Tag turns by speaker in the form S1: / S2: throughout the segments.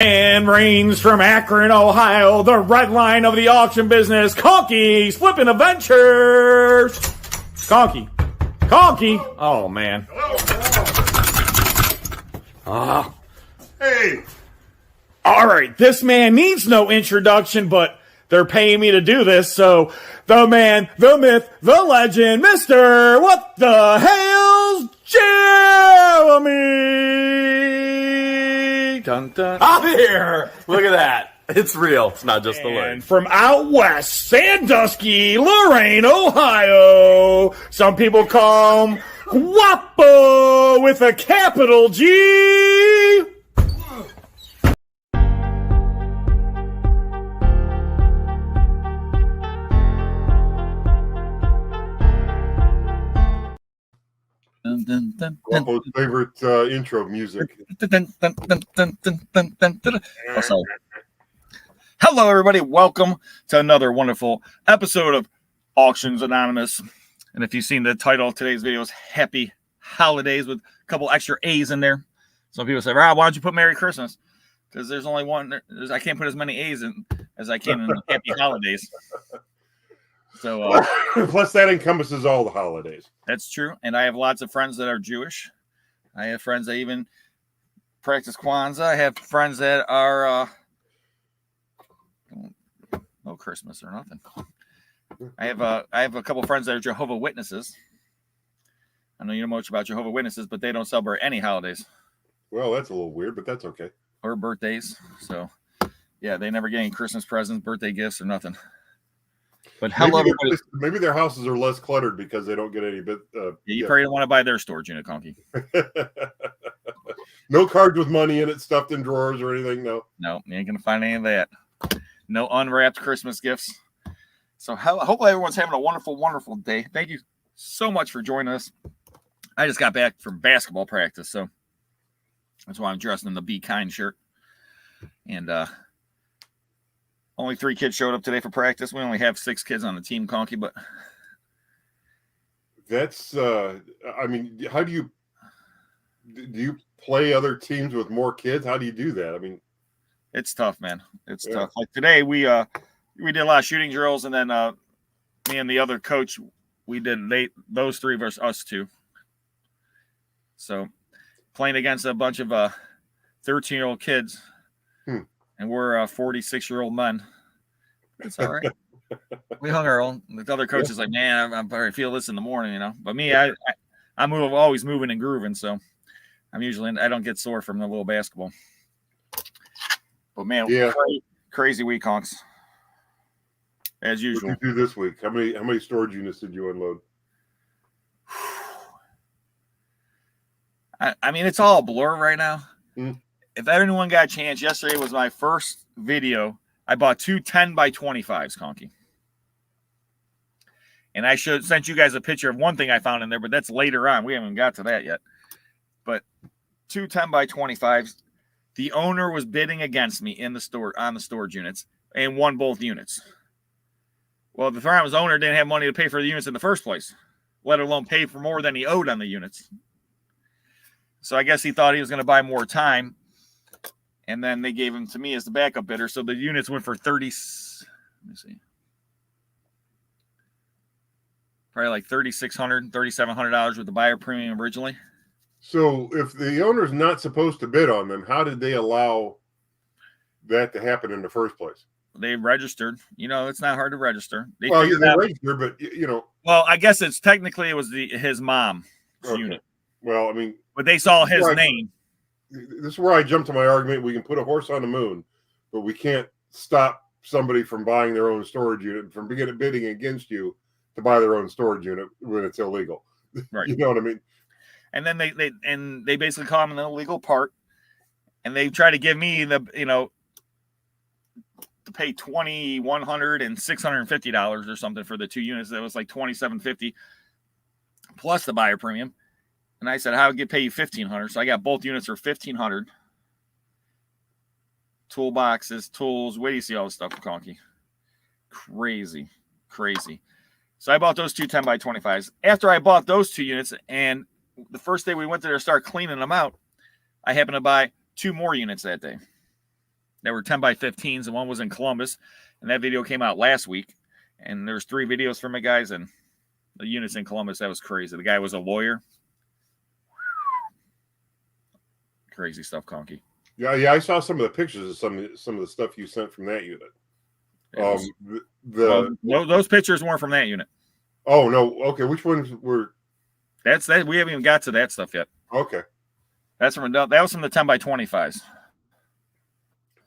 S1: And reigns from Akron, Ohio, the red line of the auction business, Conky's Flippin' Adventures. Conky. Oh, man.
S2: Hey.
S1: All right, this man needs no introduction, but they're paying me to do this, so the man, the myth, the legend, Mr. What the Hales, Jeremy! Dun, dun.
S2: I'm here. Look at that. It's real. It's not just the word.
S1: And from out west, Sandusky, Lorain, Ohio, some people call him Guapo with a capital G.
S2: Guapo's favorite intro music.
S1: Oh, sorry. Hello, everybody. Welcome to another wonderful episode of Auctions Anonymous. And if you've seen the title of today's video is Happy Holidays with a couple extra A's in there. Some people say, Rob, why don't you put Merry Christmas? Because there's only one. I can't put as many A's in as I can in Happy Holidays. So
S2: plus that encompasses all the holidays.
S1: That's true. And I have lots of friends that are Jewish. I have friends that even practice Kwanzaa. I have friends that are no Christmas or nothing. I have a couple friends that are Jehovah Witnesses. I know you know much about Jehovah Witnesses, but they don't celebrate any holidays.
S2: Well, that's a little weird, but that's okay.
S1: Or birthdays. So yeah, they never get any Christmas presents, birthday gifts, or nothing. But hello,
S2: maybe their houses are less cluttered because they don't get any bit.
S1: You probably don't want to buy their storage unit, Conky.
S2: No cards with money in it, stuffed in drawers or anything. No,
S1: you ain't gonna find any of that. No unwrapped Christmas gifts. So hopefully everyone's having a wonderful, wonderful day. Thank you so much for joining us. I just got back from basketball practice, so that's why I'm dressed in the Be Kind shirt. And only 3 kids showed up today for practice. We only have 6 kids on the team, Conky, but
S2: that's I mean, how do you play other teams with more kids? How do you do that? I mean,
S1: it's tough, man. It's tough. Like today, we did a lot of shooting drills, and then me and the other coach, we did those 3 versus us 2. So playing against a bunch of 13-year-old kids, and we're 46-year-old men. It's all right. We hung our own. The other coach is like, man, I probably feel this in the morning, you know. But me, I'm always moving and grooving, so I don't get sore from the little basketball. But man, crazy week, Honks. As usual.
S2: What did you do this week? How many storage units did you unload?
S1: I mean, it's all a blur right now. If anyone got a chance, yesterday was my first video. I bought 2 10x25s, Conky. And I should sent you guys a picture of one thing I found in there, but that's later on. We haven't got to that yet. But 2 10x25s. The owner was bidding against me on the storage units and won both units. Well, the Thrime's owner didn't have money to pay for the units in the first place, let alone pay for more than he owed on the units. So I guess he thought he was going to buy more time. And then they gave him to me as the backup bidder. So the units went for probably like $3,600, $3,700 with the buyer premium originally. So
S2: if the owner's not supposed to bid on them, how did they allow that to happen in the first place?
S1: They registered. You know, it's not hard to register. They
S2: registered, but you know.
S1: Well, I guess it was his mom's unit.
S2: Well, I mean,
S1: but they saw his name.
S2: This is where I jump to my argument. We can put a horse on the moon, but we can't stop somebody from buying their own storage unit, from bidding against you to buy their own storage unit when it's illegal.
S1: Right.
S2: You know what I mean?
S1: And then they basically call him an illegal part, and they try to give me to pay $2,100 and $650 or something for the 2 units. That was like $2,750 plus the buyer premium. And I said, how would I pay you $1,500? So I got both units for $1,500. Toolboxes, tools. Where do you see all this stuff, Conky? Crazy. So I bought those 2 10x25s. After I bought those 2 units, and the first day we went there to start cleaning them out, I happened to buy 2 more units that day. that were 10 by 15s, and one was in Columbus, and that video came out last week. And there's 3 videos from it, guys, and the units in Columbus, that was crazy. The guy was a lawyer. Crazy stuff, Conky.
S2: Yeah, I saw some of the pictures of some of the stuff you sent from that unit.
S1: Those pictures weren't from that unit.
S2: Oh no, okay. Which ones were?
S1: That's that. We haven't even got to that stuff yet.
S2: Okay,
S1: that was from the 10 by 25s.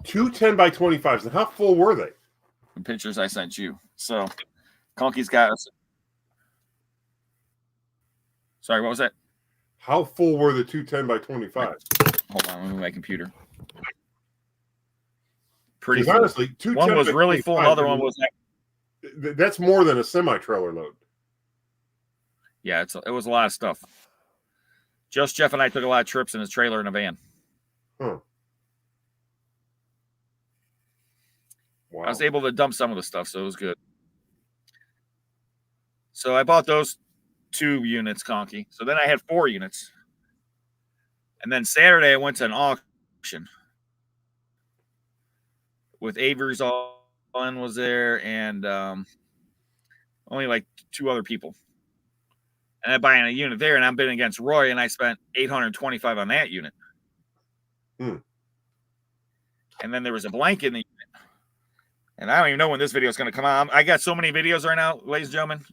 S2: 2 10 by 25s. And how full were they?
S1: The pictures I sent you. So, Conky's got us. Sorry, what was that?
S2: How full were the 2 10 by 25s?
S1: Hold on, let me my computer. Pretty full.
S2: Honestly,
S1: one was really full, another one was.
S2: That's more than a semi-trailer load.
S1: Yeah, it was a lot of stuff. Just Jeff and I took a lot of trips in his trailer in a van.
S2: Huh. Wow.
S1: I was able to dump some of the stuff, so it was good. So I bought those 2 units, Conky. So then I had 4 units. And then Saturday I went to an auction with Avery's All-In was there and only like 2 other people. And I'm buying a unit there, and I'm bidding against Roy, and I spent $825 on that unit. And then there was a blanket in the unit. And I don't even know when this video is going to come out. I got so many videos right now, ladies and gentlemen.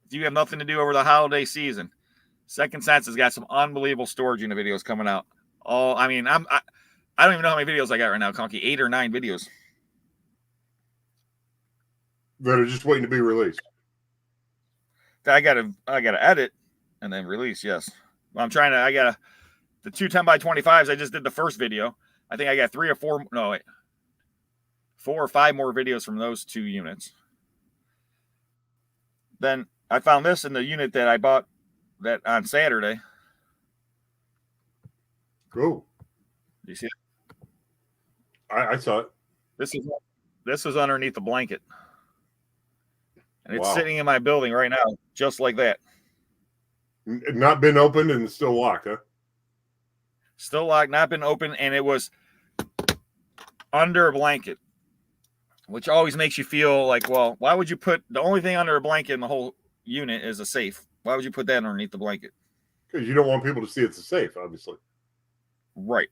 S1: If you have nothing to do over the holiday season, Second Sense has got some unbelievable storage unit videos coming out. I don't even know how many videos I got right now, Conky. 8 or 9 videos.
S2: That are just waiting to be released.
S1: I gotta edit and then release. Yes, well, I got the 2 10 by 25s. I just did the first video. I think I got 4 or 5 more videos from those 2 units. Then I found this in the unit that I bought that on Saturday.
S2: Cool.
S1: You see it?
S2: I saw it.
S1: This is underneath the blanket. And it's sitting in my building right now, just like that.
S2: Not been opened and still locked, huh?
S1: Still locked, not been opened, and it was under a blanket, which always makes you feel like, well, why would you put the only thing under a blanket in the whole unit is a safe? Why would you put that underneath the blanket?
S2: Because you don't want people to see it's a safe, obviously.
S1: Right.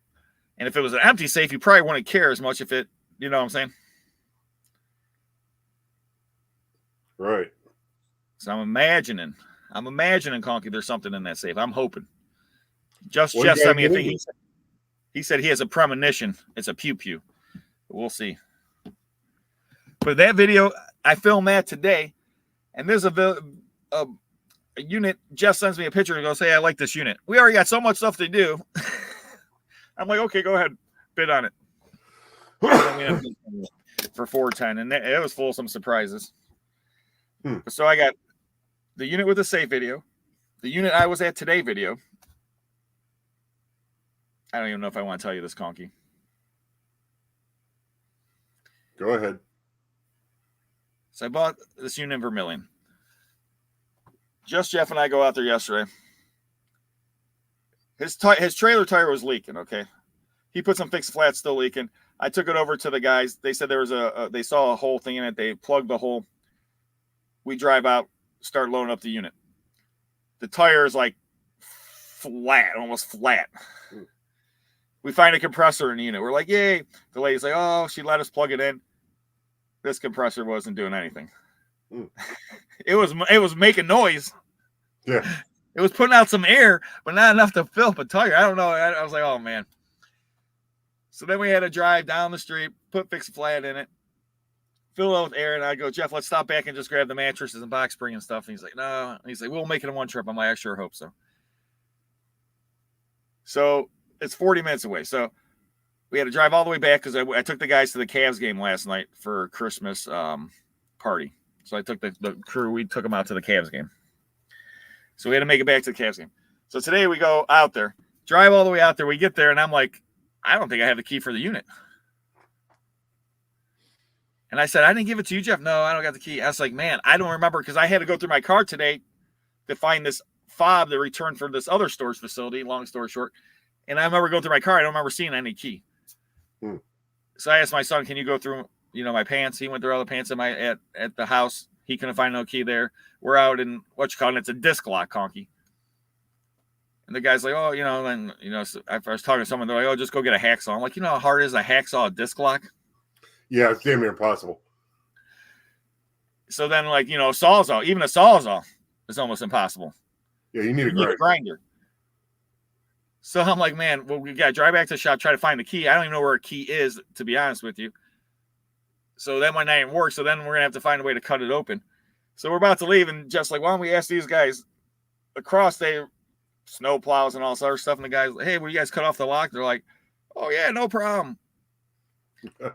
S1: And if it was an empty safe, you probably wouldn't care as much if it, you know what I'm saying?
S2: Right.
S1: So I'm imagining, Conky, there's something in that safe. I'm hoping. Jeff sent me a thing. He said he has a premonition. It's a pew-pew. We'll see. But that video, I filmed that today. And there's a unit. Jeff sends me a picture and goes, hey, I like this unit. We already got so much stuff to do. I'm like, okay, go ahead. Bid on it. For $410. And it was full of some surprises. So I got the unit with the safe video, the unit I was at today video. I don't even know if I want to tell you this, Conky.
S2: Go ahead.
S1: So I bought this unit in Vermilion. Just Jeff and I go out there yesterday. His trailer tire was leaking, okay? He put some fixed flats still leaking. I took it over to the guys. They said there was they saw a hole thing in it. They plugged the hole. We drive out, start loading up the unit. The tire is like flat, almost flat. We find a compressor in the unit. We're like, yay. The lady's like, oh, she let us plug it in. This compressor wasn't doing anything. It was making noise.
S2: Yeah.
S1: It was putting out some air, but not enough to fill up a tire. I don't know. I was like, oh, man. So then we had to drive down the street, put fixed flat in it, fill it with air, and I go, Jeff, let's stop back and just grab the mattresses and box spring and stuff. And he's like, no. And he's like, we'll make it in one trip. I'm like, I sure hope so. So it's 40 minutes away. So we had to drive all the way back because I took the guys to the Cavs game last night for Christmas party. So I took the crew. We took them out to the Cavs game. So we had to make it back to the Cavs game. So today we go out there, drive all the way out there. We get there, and I'm like, I don't think I have the key for the unit. And I said, I didn't give it to you, Jeff. No, I don't got the key. I was like, man, I don't remember because I had to go through my car today to find this fob that returned from this other storage facility, long story short. And I remember going through my car. I don't remember seeing any key. So I asked my son, "Can you go through, my pants?" He went through all the pants at the house. He couldn't find no key there. We're out in it's a disc lock, Conky. And the guy's like, "Oh, so I was talking to someone. They're like, "Oh, just go get a hacksaw." I'm like, "You know how hard it is a hacksaw a disc lock?"
S2: Yeah, it's damn near impossible.
S1: So then, sawzall, even a sawzall is almost impossible.
S2: Yeah, you need a
S1: grinder. So I'm like, man, well, we got to drive back to the shop, try to find the key. I don't even know where a key is, to be honest with you. So that might not even work. So then we're going to have to find a way to cut it open. So we're about to leave, and just like, why don't we ask these guys across, they snow plows and all this other stuff, and the guys, hey, will you guys cut off the lock? They're like, oh, yeah, no problem.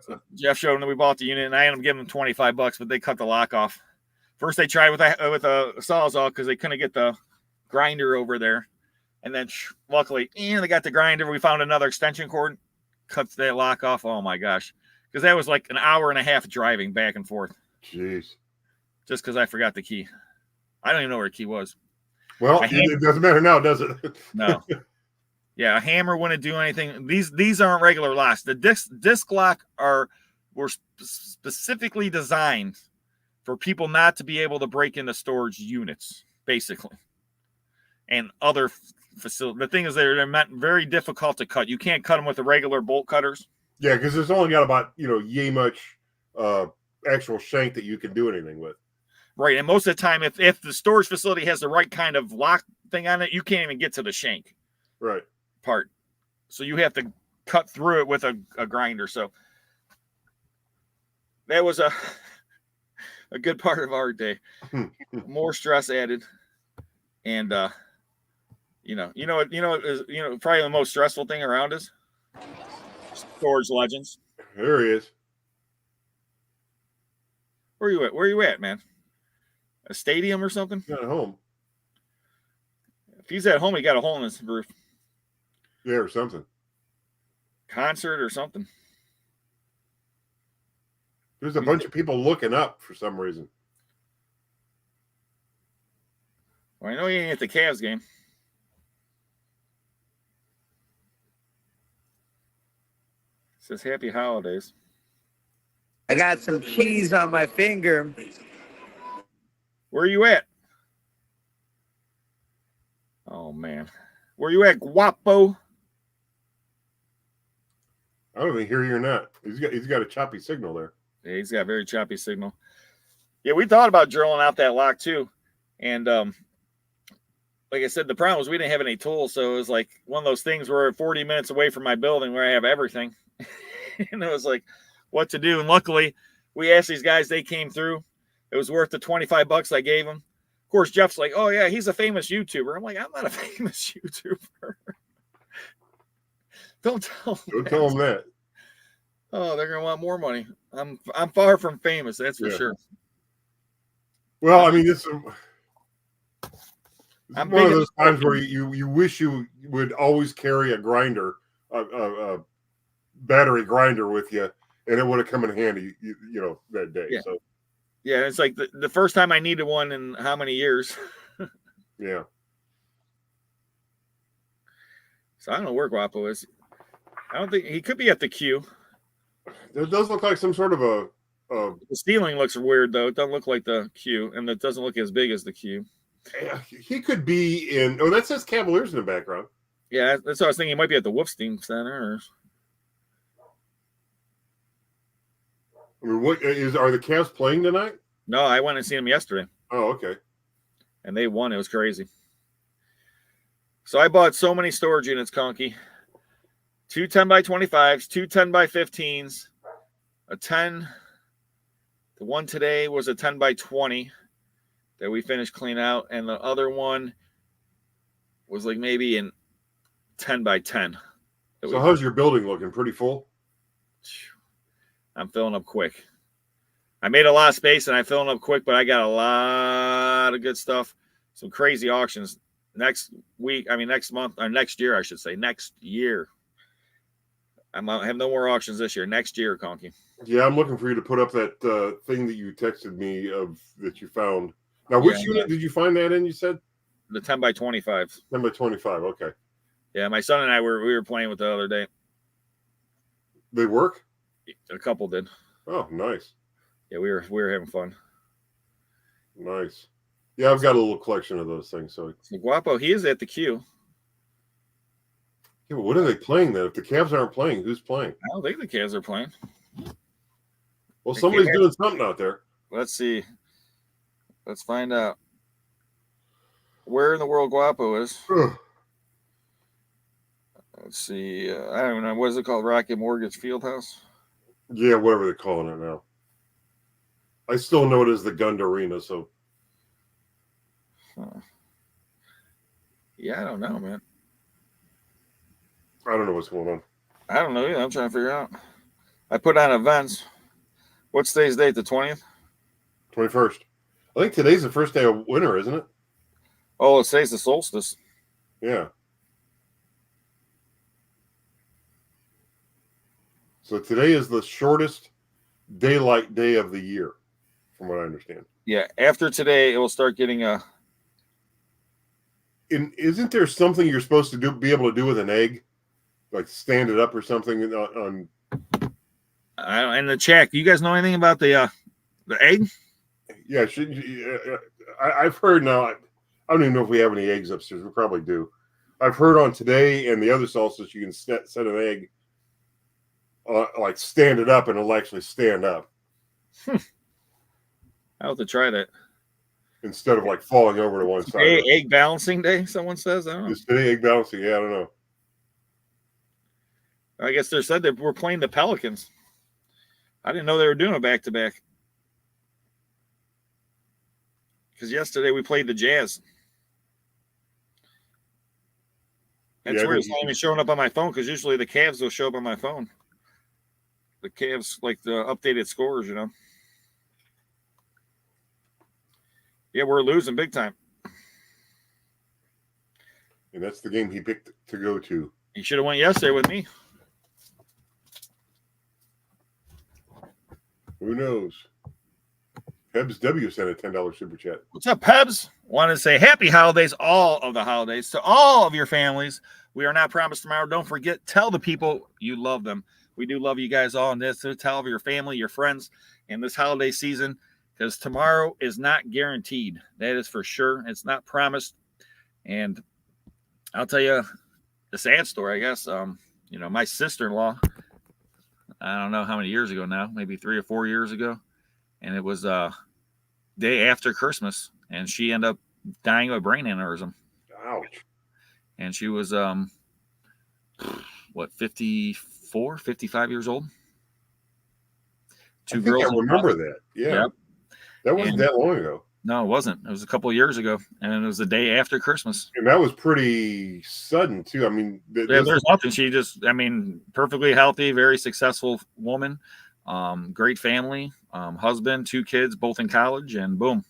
S1: So Jeff showed them that we bought the unit, and I ended up giving them $25, but they cut the lock off. First, they tried with a sawzall because they couldn't get the grinder over there. And then, luckily, they got the grinder. We found another extension cord, cut that lock off. Oh, my gosh. Because that was like an hour and a half driving back and forth.
S2: Jeez.
S1: Just because I forgot the key. I don't even know where the key was.
S2: Well, it doesn't matter now, does it?
S1: No. Yeah, a hammer wouldn't do anything. These aren't regular locks. The disc lock were specifically designed for people not to be able to break into storage units, basically, and other facilities. The thing is, they're meant very difficult to cut. You can't cut them with the regular bolt cutters.
S2: Yeah, because there's only got about yay much actual shank that you can do anything with.
S1: Right, and most of the time, if the storage facility has the right kind of lock thing on it, you can't even get to the shank.
S2: Right.
S1: Part. So you have to cut through it with a grinder. So that was a good part of our day. More stress added. And probably the most stressful thing around us. Storage legends.
S2: There he is.
S1: Where are you at, man? A stadium or something?
S2: He's not at home.
S1: If he's at home, he got a hole in his roof.
S2: Yeah, or something.
S1: Concert or something.
S2: There's a bunch of people looking up for some reason.
S1: Well, I know he ain't at the Cavs game. It says happy holidays.
S3: I got some cheese on my finger.
S1: Where are you at? Oh, man. Where you at, Guapo?
S2: I don't even hear you or not. He's got a choppy signal there.
S1: Yeah, he's got a very choppy signal. Yeah, we thought about drilling out that lock too. And like I said, the problem was we didn't have any tools. So it was like one of those things where 40 minutes away from my building where I have everything. And it was like, what to do? And luckily, we asked these guys, they came through. It was worth the $25 I gave them. Of course, Jeff's like, oh, yeah, he's a famous YouTuber. I'm like, I'm not a famous YouTuber. Don't tell
S2: them that.
S1: Oh, they're gonna want more money. I'm far from famous, that's for sure.
S2: Well, I mean, this is one of those times where you wish you would always carry a grinder, a battery grinder with you, and it would have come in handy, that day.
S1: Yeah.
S2: So,
S1: yeah, it's like the first time I needed one in how many years?
S2: Yeah.
S1: So I don't know where Guapo is. I don't think he could be at the queue.
S2: It does look like some sort of a.
S1: The ceiling looks weird though. It doesn't look like the queue, and it doesn't look as big as the queue.
S2: He could be in. Oh, that says Cavaliers in the background.
S1: Yeah, that's what I was thinking. He might be at the Wolfstein Center.
S2: I mean, are the Cavs playing tonight?
S1: No, I went and seen them yesterday.
S2: Oh, okay.
S1: And they won. It was crazy. So I bought so many storage units, Conky. 2 10x25s, 2 10x15s, a 10. The one today was a 10x20 that we finished clean out, and the other one was like maybe in 10x10.
S2: So how's your building looking? Pretty full?
S1: I'm filling up quick. I made a lot of space and I'm filling up quick, but I got a lot of good stuff. Some crazy auctions next month, or next year, I should say. Next year. I have no more auctions this year. Next year, Conky.
S2: Yeah, I'm looking for you to put up that thing that you texted me that you found. Now, which unit did you find that in? You said
S1: the 10x25.
S2: 10x25. Okay.
S1: Yeah, my son and I we were playing with the other day.
S2: They work?
S1: A couple did.
S2: Oh, nice.
S1: Yeah, we were having fun.
S2: Nice. Yeah, I've got a little collection of those things. So
S1: Guapo, he is at the queue.
S2: yeah, but what are they playing then? If the Cavs aren't playing, who's playing?
S1: I don't think the Cavs are playing.
S2: Well, somebody's doing something out there.
S1: Let's see. Let's find out where in the world Guapo is. Let's see. I don't know. What is it called? Rocket Mortgage Fieldhouse?
S2: Yeah, whatever they're calling it now. I still know it as the Gund Arena, so.
S1: Huh. Yeah, I don't know, man.
S2: I don't know what's going on.
S1: I don't know either. I'm trying to figure out. I put on events. What's today's date? The 20th?
S2: 21st. I think today's the first day of winter, isn't it?
S1: Oh, it says the solstice.
S2: Yeah. So today is the shortest daylight day of the year, from what I understand.
S1: Yeah, after today, it will start getting a.
S2: Isn't there something you're supposed to be able to do with an egg, like stand it up or something on?
S1: In the chat, you guys know anything about the egg?
S2: Yeah, I've heard now. I don't even know if we have any eggs upstairs. We probably do. I've heard on today and the other solstice you can set an egg, like stand it up, and it'll actually stand up.
S1: I'll have to try that.
S2: Instead of like falling over to one side.
S1: Today, egg balancing day, someone says. I don't know.
S2: Is today egg balancing? Yeah, I don't know.
S1: I guess they said that we're playing the Pelicans. I didn't know they were doing a back-to-back. Because yesterday we played the Jazz. That's where it's not even showing up on my phone, because usually the Cavs will show up on my phone. The Cavs, like the updated scores, you know. Yeah, we're losing big time.
S2: And that's the game he picked to go to.
S1: He should have went yesterday with me.
S2: Who knows? Pebs W sent a $10 super chat.
S1: What's up, Pebs? Want to say happy holidays, all of the holidays, to all of your families. We are not promised tomorrow. Don't forget, tell the people you love them. We do love you guys all in this. So tell your family, your friends in this holiday season, because tomorrow is not guaranteed. That is for sure. It's not promised. And I'll tell you the sad story, I guess. My sister-in-law, I don't know how many years ago now, maybe 3 or 4 years ago. And it was day after Christmas, and she ended up dying of a brain aneurysm.
S2: Ouch.
S1: And she was, 54, 55 years old?
S2: I remember that. Yeah. Yep. That wasn't that long ago.
S1: No, it wasn't. It was a couple of years ago, and it was the day after Christmas.
S2: And that was pretty sudden, too. I mean,
S1: there's nothing. She just, perfectly healthy, very successful woman, great family, husband, 2 kids, both in college, and boom.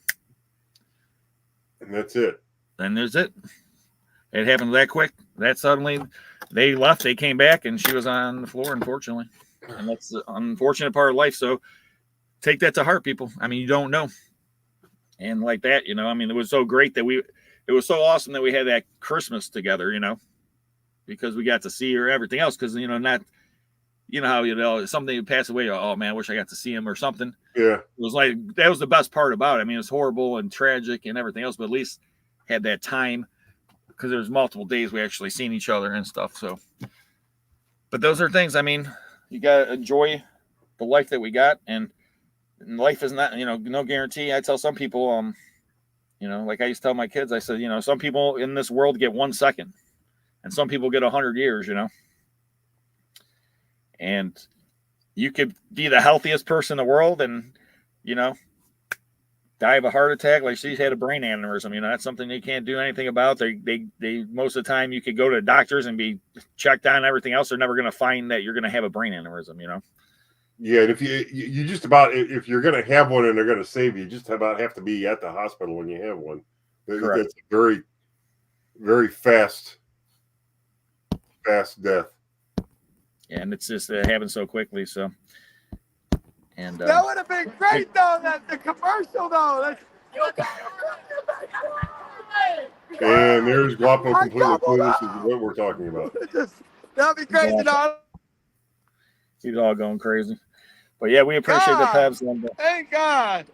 S2: And that's it.
S1: And there's it. It happened that quick, that suddenly. They left, they came back, and she was on the floor, unfortunately. And that's the unfortunate part of life. So take that to heart, people. You don't know. And like that, it was so great that it was so awesome that we had that Christmas together, because we got to see her, everything else. Because, not, how, something would pass away. Oh man, I wish I got to see him or something.
S2: Yeah.
S1: It was like, that was the best part about it. It was horrible and tragic and everything else, but at least had that time, because there was multiple days we actually seen each other and stuff. So, but those are things, you got to enjoy the life that we got, and life is not, no guarantee. I tell some people, like I used to tell my kids, I said, some people in this world get 1 second, and some people get 100 years, and you could be the healthiest person in the world and, die of a heart attack. Like she had a brain aneurysm, that's something they can't do anything about. They most of the time you could go to doctors and be checked on and everything else. They're never going to find that you're going to have a brain aneurysm,
S2: Yeah, and if you just about, if you're going to have one and they're going to save you, just about have to be at the hospital when you have one.
S1: Correct.
S2: That's a very, very fast death.
S1: Yeah, and it's just it happens so quickly. So, and
S3: that would have been great though. That's the commercial though.
S2: And there's Guapo completely clueless is what we're talking about.
S3: That'd be crazy, dog.
S1: He's all going crazy. But yeah, we appreciate the
S3: God.
S1: Pebs. And,
S3: Thank God.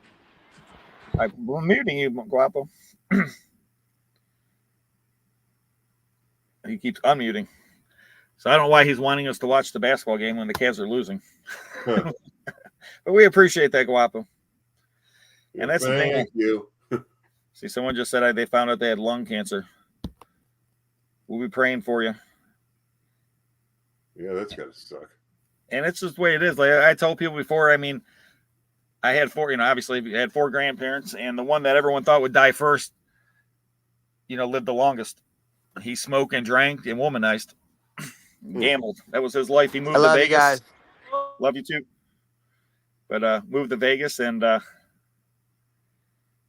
S1: I'm muting you, Guapo. He keeps unmuting. So I don't know why he's wanting us to watch the basketball game when the Cavs are losing.
S2: Huh.
S1: But we appreciate that, Guapo. And that's the thing.
S2: Thank you.
S1: See, someone just said they found out they had lung cancer. We'll be praying for you.
S2: Yeah, that's gotta suck.
S1: And it's just the way it is. Like I told people before, I mean, I had four, obviously I had four grandparents, and the one that everyone thought would die first, lived the longest. He smoked and drank and womanized, gambled. That was his life. He moved to Vegas. You guys. Love you too. But moved to Vegas, and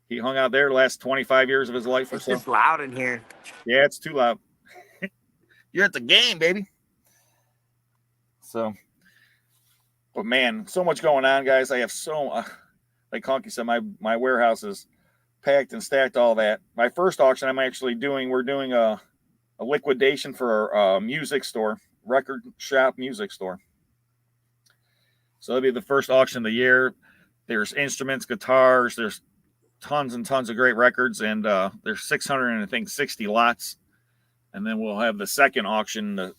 S1: he hung out there the last 25 years of his life or so.
S3: It's just loud in here.
S1: Yeah, it's too loud. You're at the game, baby. So, but man, so much going on, guys. I have like Conky said, my warehouse is packed and stacked, all that. My first auction we're doing a liquidation for a music store, record shop music store. So that'll be the first auction of the year. There's instruments, guitars, there's tons and tons of great records, and there's 660 lots. And then we'll have the second auction the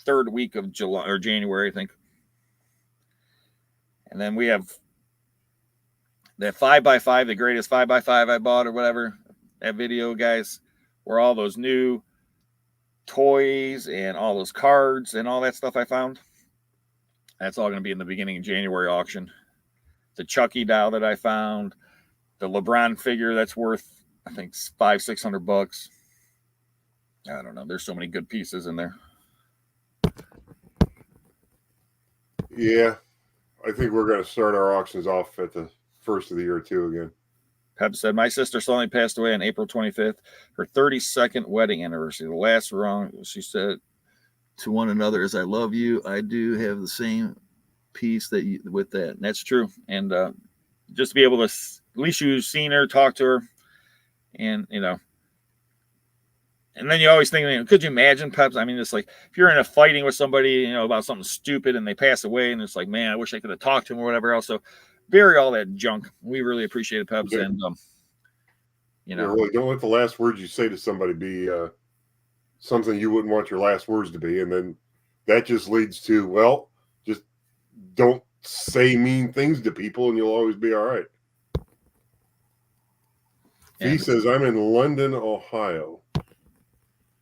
S1: third week of July or January, I think. And then we have that 5x5, the greatest 5x5 I bought or whatever, that video, guys, where all those new toys and all those cards and all that stuff I found. That's all going to be in the beginning of January auction. The Chucky doll that I found, the LeBron figure that's worth, I think, $500-600. I don't know. There's so many good pieces in there.
S2: Yeah, I think we're going to start our auctions off at the first of the year too again.
S1: Pep said, my sister suddenly passed away on April 25th, her 32nd wedding anniversary. The last wrong, she said to one another, is I love you. I do have the same piece with that. And that's true. And just to be able to, at least you've seen her, talk to her, and, and then you always think, could you imagine, Peps? I mean, it's like if you're in a fighting with somebody, about something stupid and they pass away, and it's like, man, I wish I could have talked to him or whatever else. So bury all that junk. We really appreciate it, Peps.
S2: Yeah.
S1: And,
S2: really don't let the last words you say to somebody be something you wouldn't want your last words to be. And then that just leads to, well, just don't say mean things to people and you'll always be all right. He says, I'm in London, Ohio.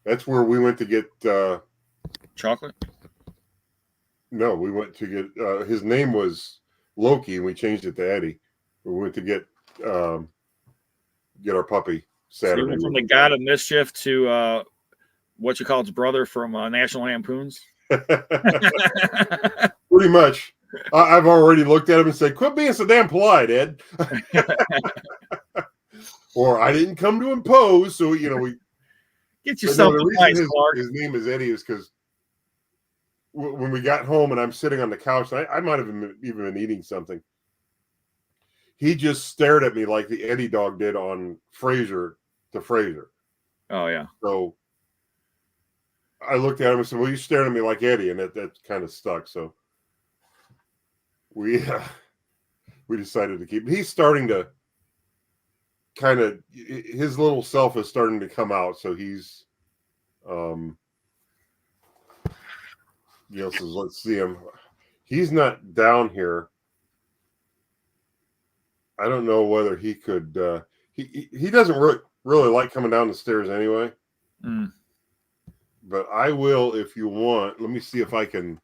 S2: That's where we went to get
S1: chocolate.
S2: No, we went to get his name was Loki, and we changed it to Eddie. We went to get our puppy Saturday.
S1: So went from the God of Mischief to what you call its brother from National Lampoons.
S2: Pretty much. I've already looked at him and said, "Quit being so damn polite, Ed." Or I didn't come to impose, so we.
S1: Get yourself
S2: the
S1: nice,
S2: reason his name is Eddie is because when we got home and I'm sitting on the couch, I might have even been eating something. He just stared at me like the Eddie dog did on Frasier to Frasier.
S1: Oh, yeah.
S2: So I looked at him and said, well, you staring at me like Eddie, and that kind of stuck. So we decided to keep. He's starting to kind of, his little self is starting to come out. So he's, so let's see him. He's not down here. I don't know whether he could. He doesn't really like coming down the stairs anyway.
S1: Mm.
S2: But I will if you want. Let me see if I can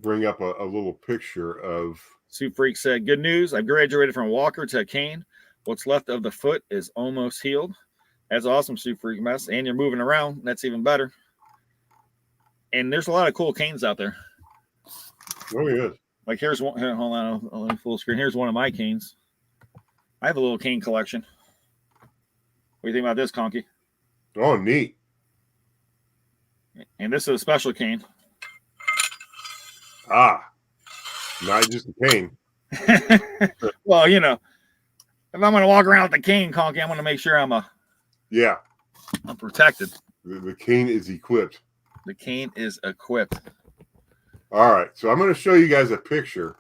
S2: bring up a little picture of.
S1: Sue Freak said, good news. I've graduated from walker to cane. What's left of the foot is almost healed. That's awesome, Sue Freak Mess. And you're moving around. That's even better. And there's a lot of cool canes out there.
S2: Oh, yeah.
S1: Like here's one. Here, hold on, I'll full screen. Here's one of my canes. I have a little cane collection. What do you think about this, Conky?
S2: Oh, neat.
S1: And this is a special cane.
S2: Ah, not just a cane.
S1: Well, if I'm going to walk around with the cane, Conky, I'm going to make sure I'm protected.
S2: The cane is equipped.
S1: The cane is equipped.
S2: All right, so I'm going to show you guys a picture.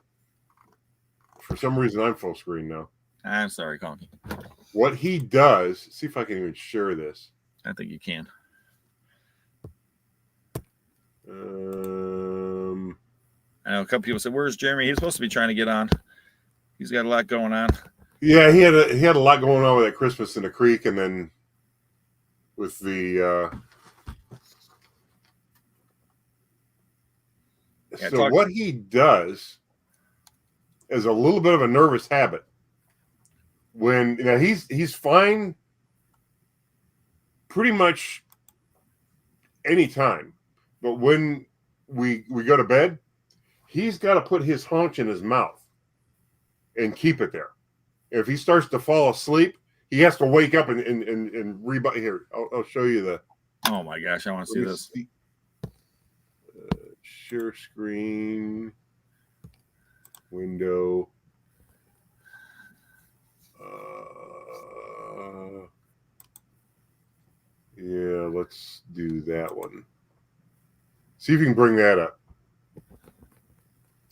S2: For some reason, I'm full screen now.
S1: I'm sorry, Conky.
S2: What he does, see if I can even share this.
S1: I think you can. I know a couple people said, "Where's Jeremy? He's supposed to be trying to get on. He's got a lot going on."
S2: Yeah, he had a lot going on with that Christmas in the Creek, and then with the. So what he does is a little bit of a nervous habit. When he's fine pretty much any time, but when we go to bed, he's got to put his haunch in his mouth and keep it there. If he starts to fall asleep, he has to wake up and rebut. Here, I'll show you the.
S1: Oh my gosh, I want to see this.
S2: Share screen, window. Yeah, let's do that one. See if you can bring that up.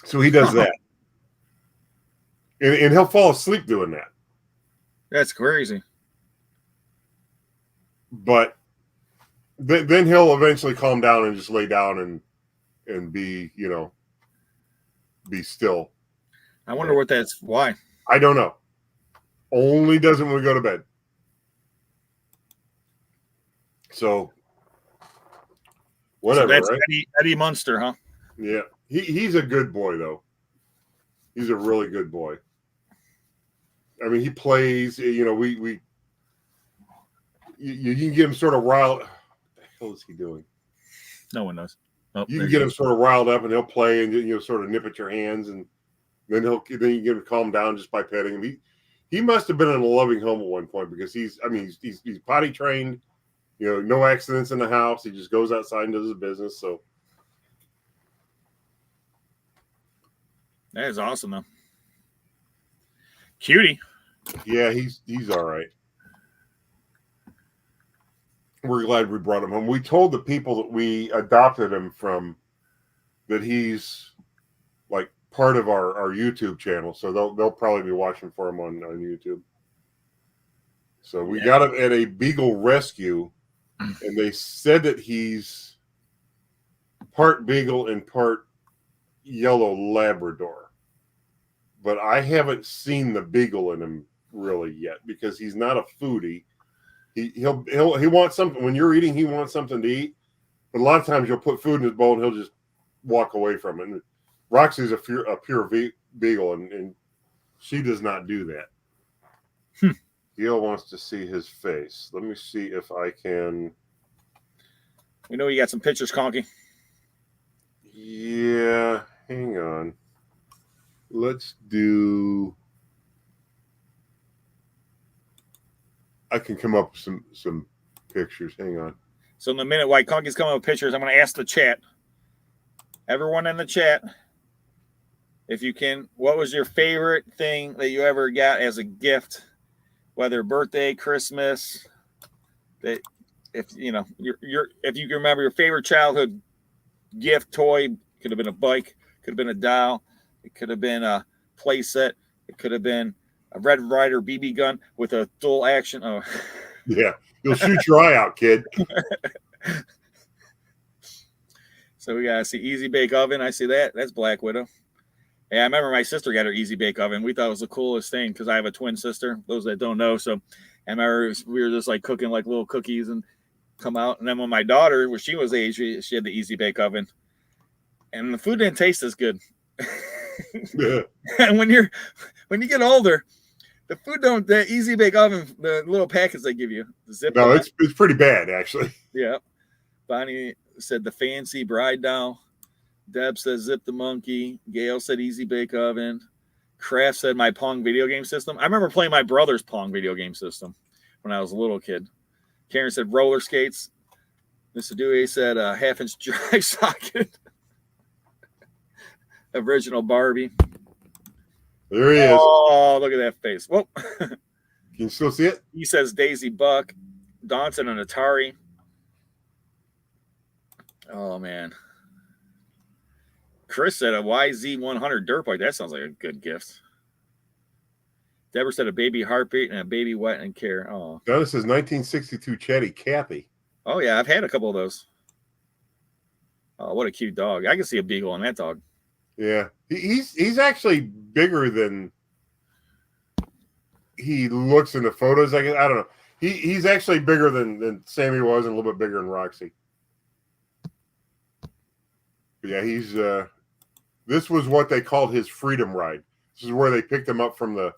S2: So he does that. And he'll fall asleep doing that.
S1: That's crazy.
S2: But then he'll eventually calm down and just lay down and be, be still.
S1: I wonder what that's why.
S2: I don't know. Only does it when we go to bed. So whatever.
S1: So that's
S2: right?
S1: Eddie Munster, huh?
S2: Yeah. He's a good boy though. He's a really good boy. I mean, he plays, you can get him sort of riled. What the hell is he doing?
S1: No one knows. Oh,
S2: you can get him sort of riled up and he'll play and sort of nip at your hands, and then you get him to calm down just by petting him. He must have been in a loving home at one point, because he's potty trained, no accidents in the house. He just goes outside and does his business. So
S1: that is awesome though. Cutie.
S2: Yeah, he's all right. We're glad we brought him home. We told the people that we adopted him from that he's like part of our YouTube channel, so they'll probably be watching for him on YouTube. So we got him at a Beagle rescue, and they said that he's part Beagle and part Yellow Labrador. But I haven't seen the Beagle in him really yet, because he's not a foodie. He wants something when you're eating. He wants something to eat, but a lot of times you'll put food in his bowl and he'll just walk away from it. And Roxy's a pure Beagle, and she does not do that. Gail wants to see his face. Let me see if I can.
S1: We know you got some pictures, Conky.
S2: Yeah, hang on. Let's do. I can come up with some pictures. Hang on.
S1: So in the minute while Conky's coming up with pictures, I'm going to ask the chat. Everyone in the chat, if you can, what was your favorite thing that you ever got as a gift, whether birthday, Christmas? That if you can remember your favorite childhood gift, toy, could have been a bike, could have been a doll, it could have been a play set, it could have been a Red Ryder BB gun with a dual action. Oh,
S2: yeah, you'll shoot your eye out, kid.
S1: So we got to see Easy Bake Oven. I see that. That's Black Widow. Yeah, I remember my sister got her Easy Bake Oven. We thought it was the coolest thing because I have a twin sister, those that don't know. So I remember we were just like cooking like little cookies and come out. And then when my daughter, when she was age, she had the Easy Bake Oven. And the food didn't taste as good.
S2: Yeah.
S1: And when you get older, the food don't, the Easy Bake Oven, the little packets they give you.
S2: No, it's pretty bad, actually.
S1: Yeah. Bonnie said the fancy bride doll. Deb says Zip the Monkey. Gail said Easy Bake Oven. Kraft said my Pong video game system. I remember playing my brother's Pong video game system when I was a little kid. Karen said roller skates. Mr. Dewey said a half-inch drive socket. Original Barbie.
S2: There he is.
S1: Oh, look at that face. Whoa.
S2: Can you still see it?
S1: He says Daisy Buck. Don said an Atari. Oh, man. Chris said a YZ100 dirt bike. That sounds like a good gift. Deborah said a baby heartbeat and a baby wet and care. Oh,
S2: Dennis says 1962 Chatty Cathy.
S1: Oh yeah, I've had a couple of those. Oh, what a cute dog! I can see a beagle on that dog.
S2: Yeah, he's actually bigger than he looks in the photos. I don't know. He's actually bigger than Sammy was, and a little bit bigger than Roxy. But yeah, he's. This was what they called his freedom ride. This is where they picked him up from the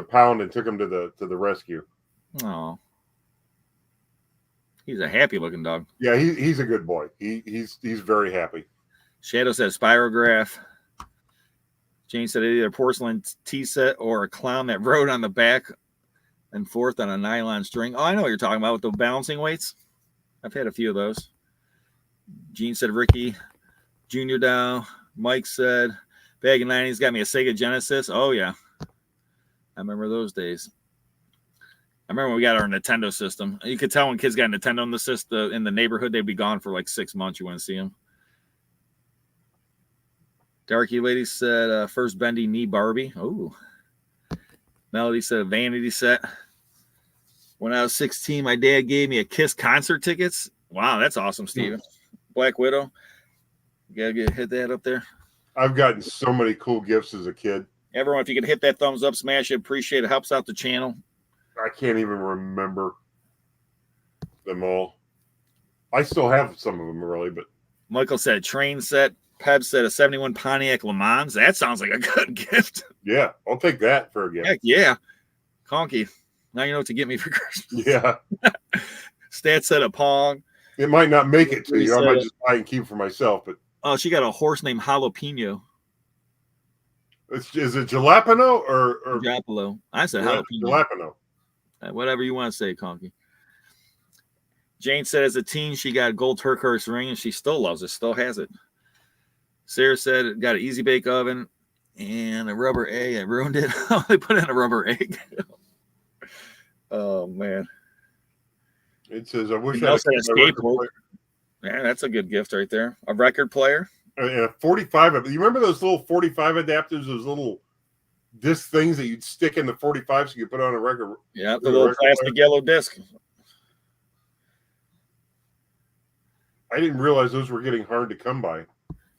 S2: pound and took him to the rescue.
S1: Oh, he's a happy looking dog.
S2: Yeah, he's a good boy. He's very happy.
S1: Shadow said spirograph. Jane said either a porcelain tea set or a clown that rode on the back and forth on a nylon string. Oh, I know what you're talking about with the balancing weights. I've had a few of those. Gene said Ricky Junior Dow. Mike said back in the 90s got me a Sega Genesis. Oh yeah, I remember those days. I remember when we got our Nintendo system. You could tell when kids got Nintendo in the system in the neighborhood, they'd be gone for like 6 months. You wouldn't see them. Darky Lady said first bendy knee Barbie. Oh. Melody said a vanity set. When I was 16, my dad gave me a Kiss concert tickets. Wow, that's awesome, Steven. Black Widow. You gotta hit that up there.
S2: I've gotten so many cool gifts as a kid.
S1: Everyone, if you could hit that thumbs up, smash it, appreciate it. Helps out the channel.
S2: I can't even remember them all. I still have some of them, really, but
S1: Michael said train set. Peb said a 71 Pontiac Le Mans. That sounds like a good gift.
S2: Yeah, I'll take that for a gift.
S1: Heck yeah. Conky. Now you know what to get me for Christmas.
S2: Yeah.
S1: Stat said a Pong.
S2: It might not make it to you. I might just buy and keep for myself, but
S1: oh, she got a horse named Jalapeno.
S2: Is it jalapeno or
S1: Jalapeno? I said jalapeno.
S2: Jalapeno.
S1: Whatever you want to say, Conky. Jane said as a teen she got a gold turquoise ring and she still loves it, still has it. Sarah said got an easy bake oven and a rubber egg. I ruined it. They put in a rubber egg. Oh man.
S2: It says I wish
S1: I had a
S2: skateboard.
S1: Yeah, that's a good gift right there. A record player.
S2: And a 45. You remember those little 45 adapters, those little disc things that you'd stick in the 45 so you could put on a record?
S1: Yeah, the little plastic yellow disc.
S2: I didn't realize those were getting hard to come by.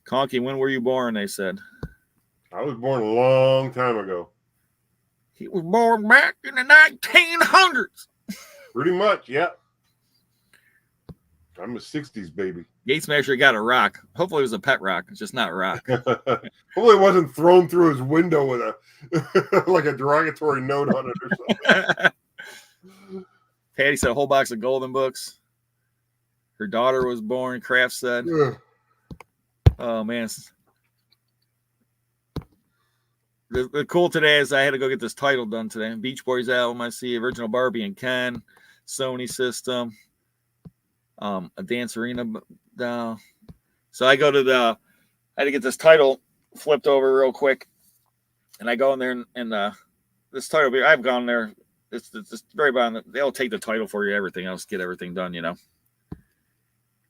S1: Conky, when were you born? They said.
S2: I was born a long time ago.
S1: He was born back in the 1900s.
S2: Pretty much, yeah. I'm a 60s baby.
S1: Gate Smasher got a rock. Hopefully it was a pet rock. It's just not a rock.
S2: Hopefully it wasn't thrown through his window with a like a derogatory note on it or something.
S1: Patty said a whole box of golden books. Her daughter was born, Kraft said. Oh, man. The cool today is I had to go get this title done today. Beach Boys album, I see original Barbie and Ken, Sony system, a Dance Arena down. So I go to I had to get this title flipped over real quick. And I go in there and this title, I've gone there. It's very bad. They'll take the title for you, everything else, get everything done, you know.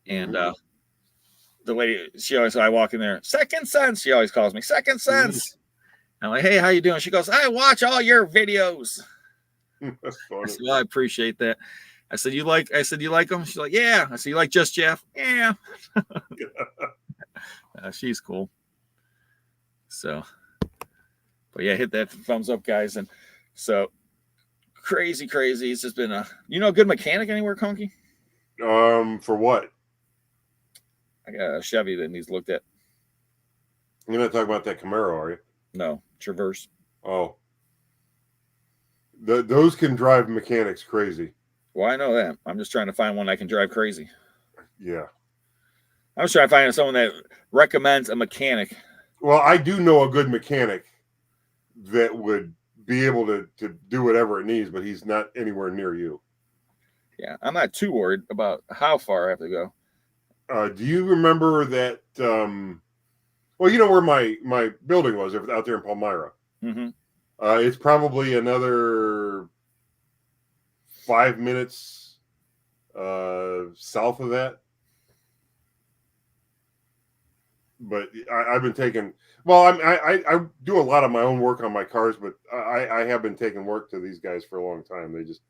S1: And the lady, I walk in there, Second Sense. She always calls me Second Sense. I'm like, hey, how you doing? She goes, I watch all your videos.
S2: That's funny.
S1: I said, well, I appreciate that. I said, you like them? She's like, yeah. I said, you like Just Jeff? Yeah. She's cool. So, but yeah, hit that thumbs up, guys. And so crazy. It's just been a good mechanic anywhere, Conky?
S2: For what?
S1: I got a Chevy that needs looked at.
S2: You're not talking about that Camaro, are you?
S1: No, Traverse.
S2: Oh. Those can drive mechanics crazy.
S1: Well, I know that. I'm just trying to find one I can drive crazy.
S2: Yeah.
S1: I was trying to find someone that recommends a mechanic.
S2: Well, I do know a good mechanic that would be able to do whatever it needs, but he's not anywhere near you.
S1: Yeah, I'm not too worried about how far I have to go.
S2: Do you remember that? Well, you know where my building was out there in Palmyra.
S1: Mm-hmm.
S2: It's probably another 5 minutes south of that. but I've been taking. Well, I do a lot of my own work on my cars, but I have been taking work to these guys for a long time. They just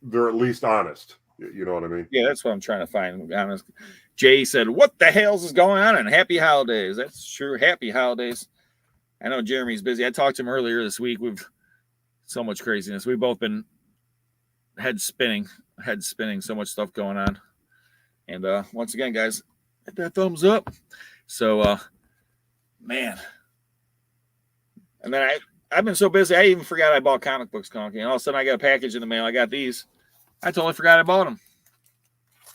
S2: they're at least honest. You know what I mean?
S1: Yeah, that's what I'm trying to find. Honest. Jay said, "What the hell's is going on?" And happy holidays. That's true. Happy holidays. I know Jeremy's busy. I talked to him earlier this week. We've so much craziness. We've both been head spinning. So much stuff going on. And once again, guys, hit that thumbs up. So, man. And then I've been so busy, I even forgot I bought comic books, Conky. And all of a sudden, I got a package in the mail. I got these. I totally forgot I bought them.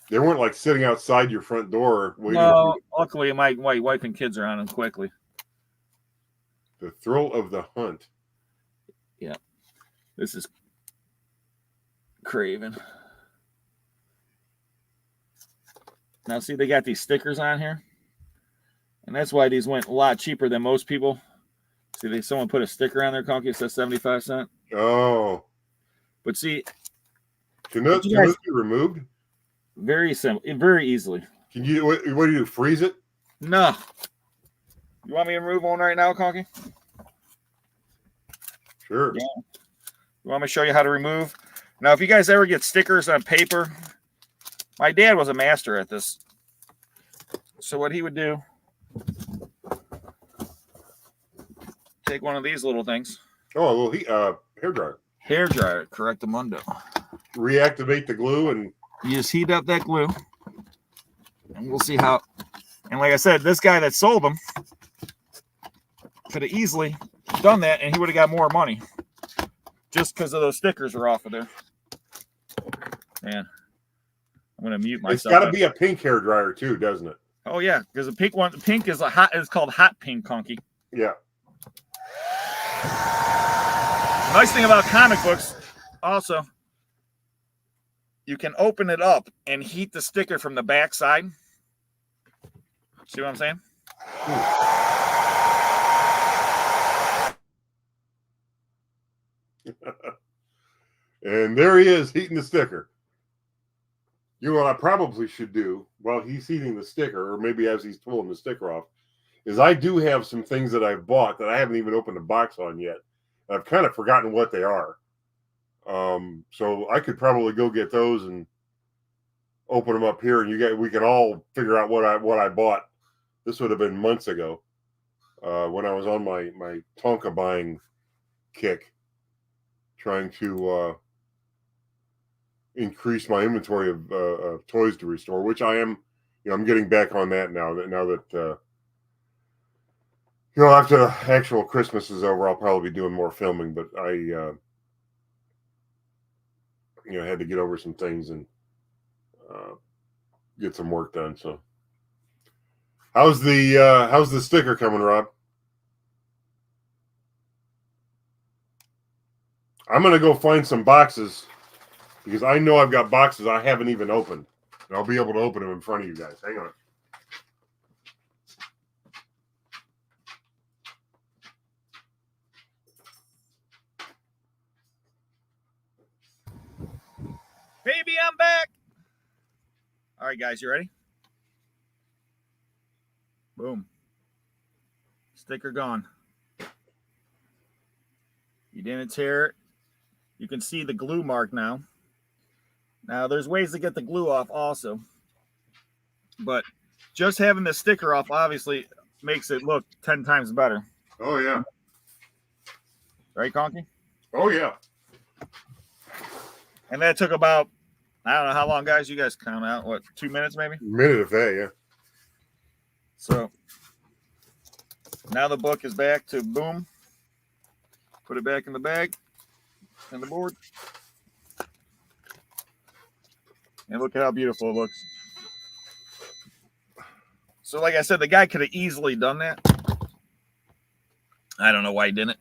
S2: They weren't like sitting outside your front door waiting.
S1: No, luckily, my wife and kids are on them quickly.
S2: The thrill of the hunt.
S1: Yeah. This is Craven. Now, see, they got these stickers on here. And that's why these went a lot cheaper than most people. See, someone put a sticker on there, Conky. It says 75 cents.
S2: Oh.
S1: But see.
S2: Can those be removed?
S1: Very simple. Very easily.
S2: Can you, what do you do, freeze it?
S1: No. You want me to remove one right now, Conky?
S2: Sure.
S1: Yeah. You want me to show you how to remove? Now, if you guys ever get stickers on paper, my dad was a master at this. So what he would do, take one of these little things.
S2: Oh, a little hair dryer.
S1: Hair dryer, correctamundo.
S2: Reactivate the glue and
S1: you just heat up that glue. And we'll see how. And like I said, this guy that sold them could have easily done that and he would have got more money. Just because of those stickers are off of there. Man. I'm gonna mute myself.
S2: It's got to be a pink hair dryer too, doesn't it?
S1: Oh yeah, because the pink one, the pink is it's called hot pink, Conky.
S2: Yeah.
S1: Nice thing about comic books, also, you can open it up and heat the sticker from the back side. See what I'm saying?
S2: And there he is, heating the sticker. You know what I probably should do while he's heating the sticker, or maybe as he's pulling the sticker off, is I do have some things that I've bought that I haven't even opened the box on yet. I've kind of forgotten what they are. So I could probably go get those and open them up here, and we can all figure out what I bought. This would have been months ago when I was on my Tonka buying kick, trying to increase my inventory of toys to restore, which I am. I'm getting back on that now. That after the actual Christmas is over, I'll probably be doing more filming. But I had to get over some things and get some work done. So, how's the sticker coming, Rob? I'm gonna go find some boxes because I know I've got boxes I haven't even opened, and I'll be able to open them in front of you guys. Hang on.
S1: Baby, I'm back. All right, guys, you ready? Boom. Sticker gone. You didn't tear it. You can see the glue mark now. Now, there's ways to get the glue off also. But just having the sticker off obviously makes it look 10 times better.
S2: Oh, yeah.
S1: Right, Conky?
S2: Oh, yeah.
S1: And that took about, I don't know how long, guys. You guys count out, what, 2 minutes maybe?
S2: A minute of that, yeah.
S1: So now the book is back to boom. Put it back in the bag and the board. And look at how beautiful it looks. So like I said, the guy could have easily done that. I don't know why he didn't.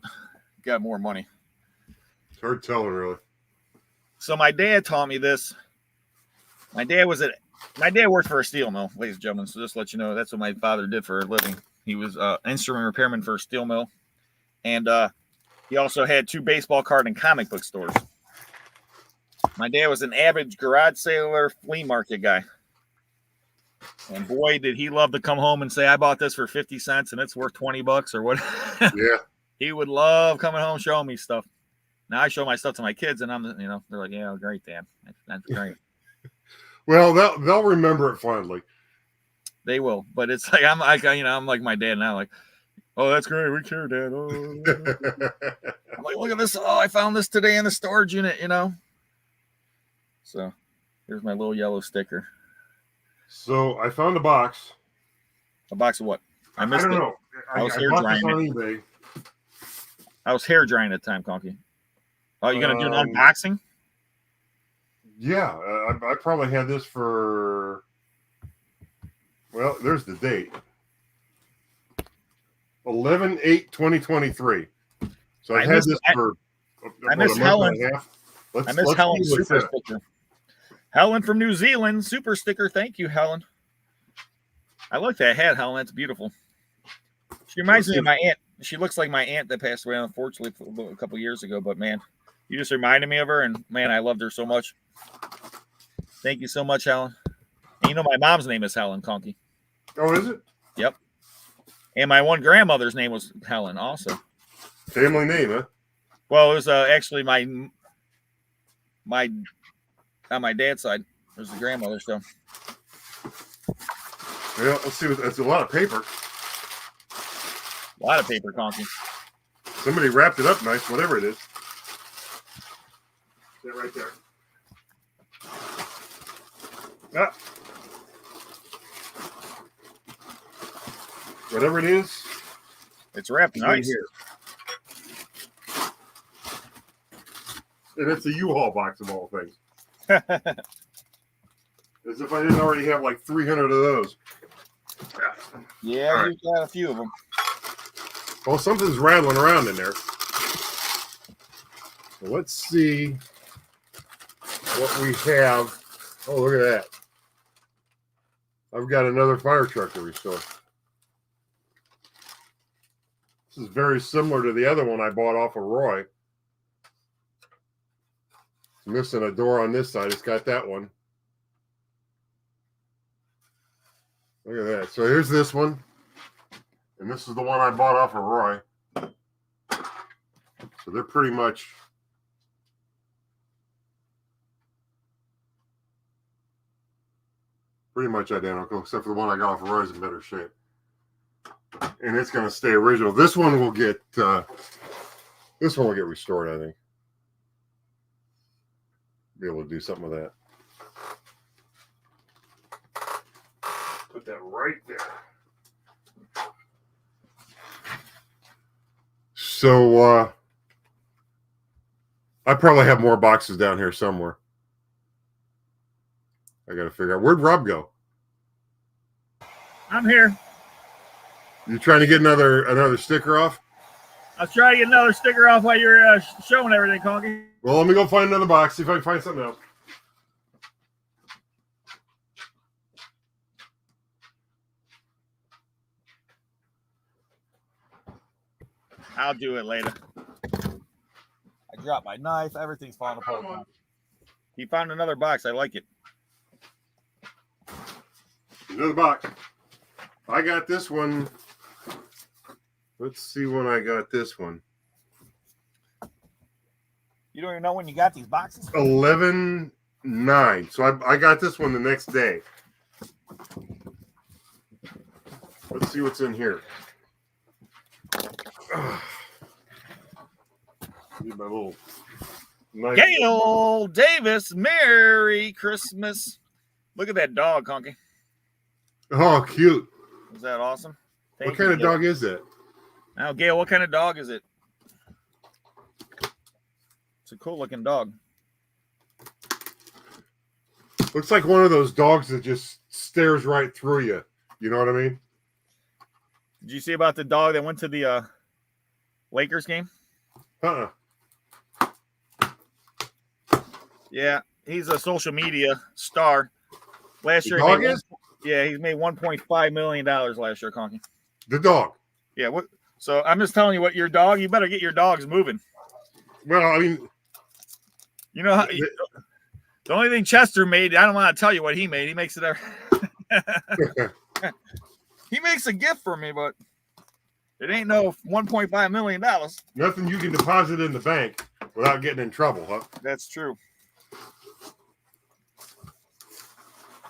S1: Got more money.
S2: It's hard telling, really.
S1: So my dad taught me this. My dad worked for a steel mill, ladies and gentlemen. So just to let you know, that's what my father did for a living. He was an instrument repairman for a steel mill. And he also had 2 baseball card and comic book stores. My dad was an average garage sailor, flea market guy. And boy, did he love to come home and say, I bought this for 50 cents and it's worth 20 bucks or what.
S2: Yeah.
S1: He would love coming home showing me stuff. Now I show my stuff to my kids and they're like, yeah, great, Dad. That's great.
S2: Well, they'll remember it fondly.
S1: They will. But it's like, I'm like my dad now, like, oh, that's great. We care, Dad. Oh. I'm like, look at this. Oh, I found this today in the storage unit, So here's my little yellow sticker.
S2: So I found a box.
S1: A box of what? I
S2: don't know.
S1: I was hair
S2: bought
S1: drying
S2: this on eBay.
S1: I was hair drying at the time, Conky. Oh, you going to do an unboxing?
S2: Yeah. I probably had this for, well, there's the date. 11/8/2023. So I've had this for
S1: I miss Helen.
S2: I
S1: miss Helen super sticker. Helen from New Zealand, super sticker. Thank you, Helen. I like that hat, Helen. That's beautiful. She reminds me of my aunt. She looks like my aunt that passed away, unfortunately, a couple years ago. But, man, you just reminded me of her, and, man, I loved her so much. Thank you so much, Helen. And my mom's name is Helen Conky.
S2: Oh, is it?
S1: Yep. And my one grandmother's name was Helen also.
S2: Family name, huh?
S1: Well, it was actually my on my dad's side. It was the grandmother, so.
S2: Yeah, let's see. That's a lot of paper.
S1: A lot of paper, Conky.
S2: Somebody wrapped it up nice, whatever it is. That right there. Ah. Whatever it is,
S1: it's wrapped nice.
S2: Here. And it's a U-Haul box of all things. As if I didn't already have like 300 of those.
S1: Yeah, you've got a few of them.
S2: Well, something's rattling around in there. So let's see what we have. Oh, look at that. I've got another fire truck to restore. This is very similar to the other one I bought off of Roy. It's missing a door on this side. It's got that one. Look at that. So here's this one. And this is the one I bought off of Roy. So they're pretty much identical, except for the one I got off of Roy's in better shape. And it's going to stay original. This one will get restored, I think. Be able to do something with that. Put that right there. So I probably have more boxes down here somewhere. I got to figure out, where'd Rob go?
S1: I'm here.
S2: You trying to get another sticker off?
S1: I was trying to get another sticker off while you're showing everything, Conky.
S2: Well, let me go find another box, see if I can find something else.
S1: I'll do it later. I dropped my knife. Everything's falling apart. He found another box. I like it.
S2: Another box. I got this one. Let's see when I got this one.
S1: You don't even know when you got these boxes?
S2: 11/9. So I got this one the next day. Let's see what's in here. Need my little knife.
S1: Gail Davis, Merry Christmas. Look at that dog, Conky.
S2: Oh, cute.
S1: Is that awesome?
S2: What kind of dog is that?
S1: Now, Gail, what kind of dog is it? It's a cool looking dog.
S2: Looks like one of those dogs that just stares right through you. You know what I mean?
S1: Did you see about the dog that went to the Lakers game?
S2: Uh-uh.
S1: Yeah, he's a social media star. Last year,
S2: dog is?
S1: He's made $1.5 million last year, Conky.
S2: The dog.
S1: Yeah, what? So I'm just telling you, what your dog? You better get your dogs moving.
S2: Well, I mean,
S1: you know how the only thing Chester made. I don't want to tell you what he made. He makes it every. He makes a gift for me, but it ain't no $1.5 million.
S2: Nothing you can deposit in the bank without getting in trouble, huh?
S1: That's true.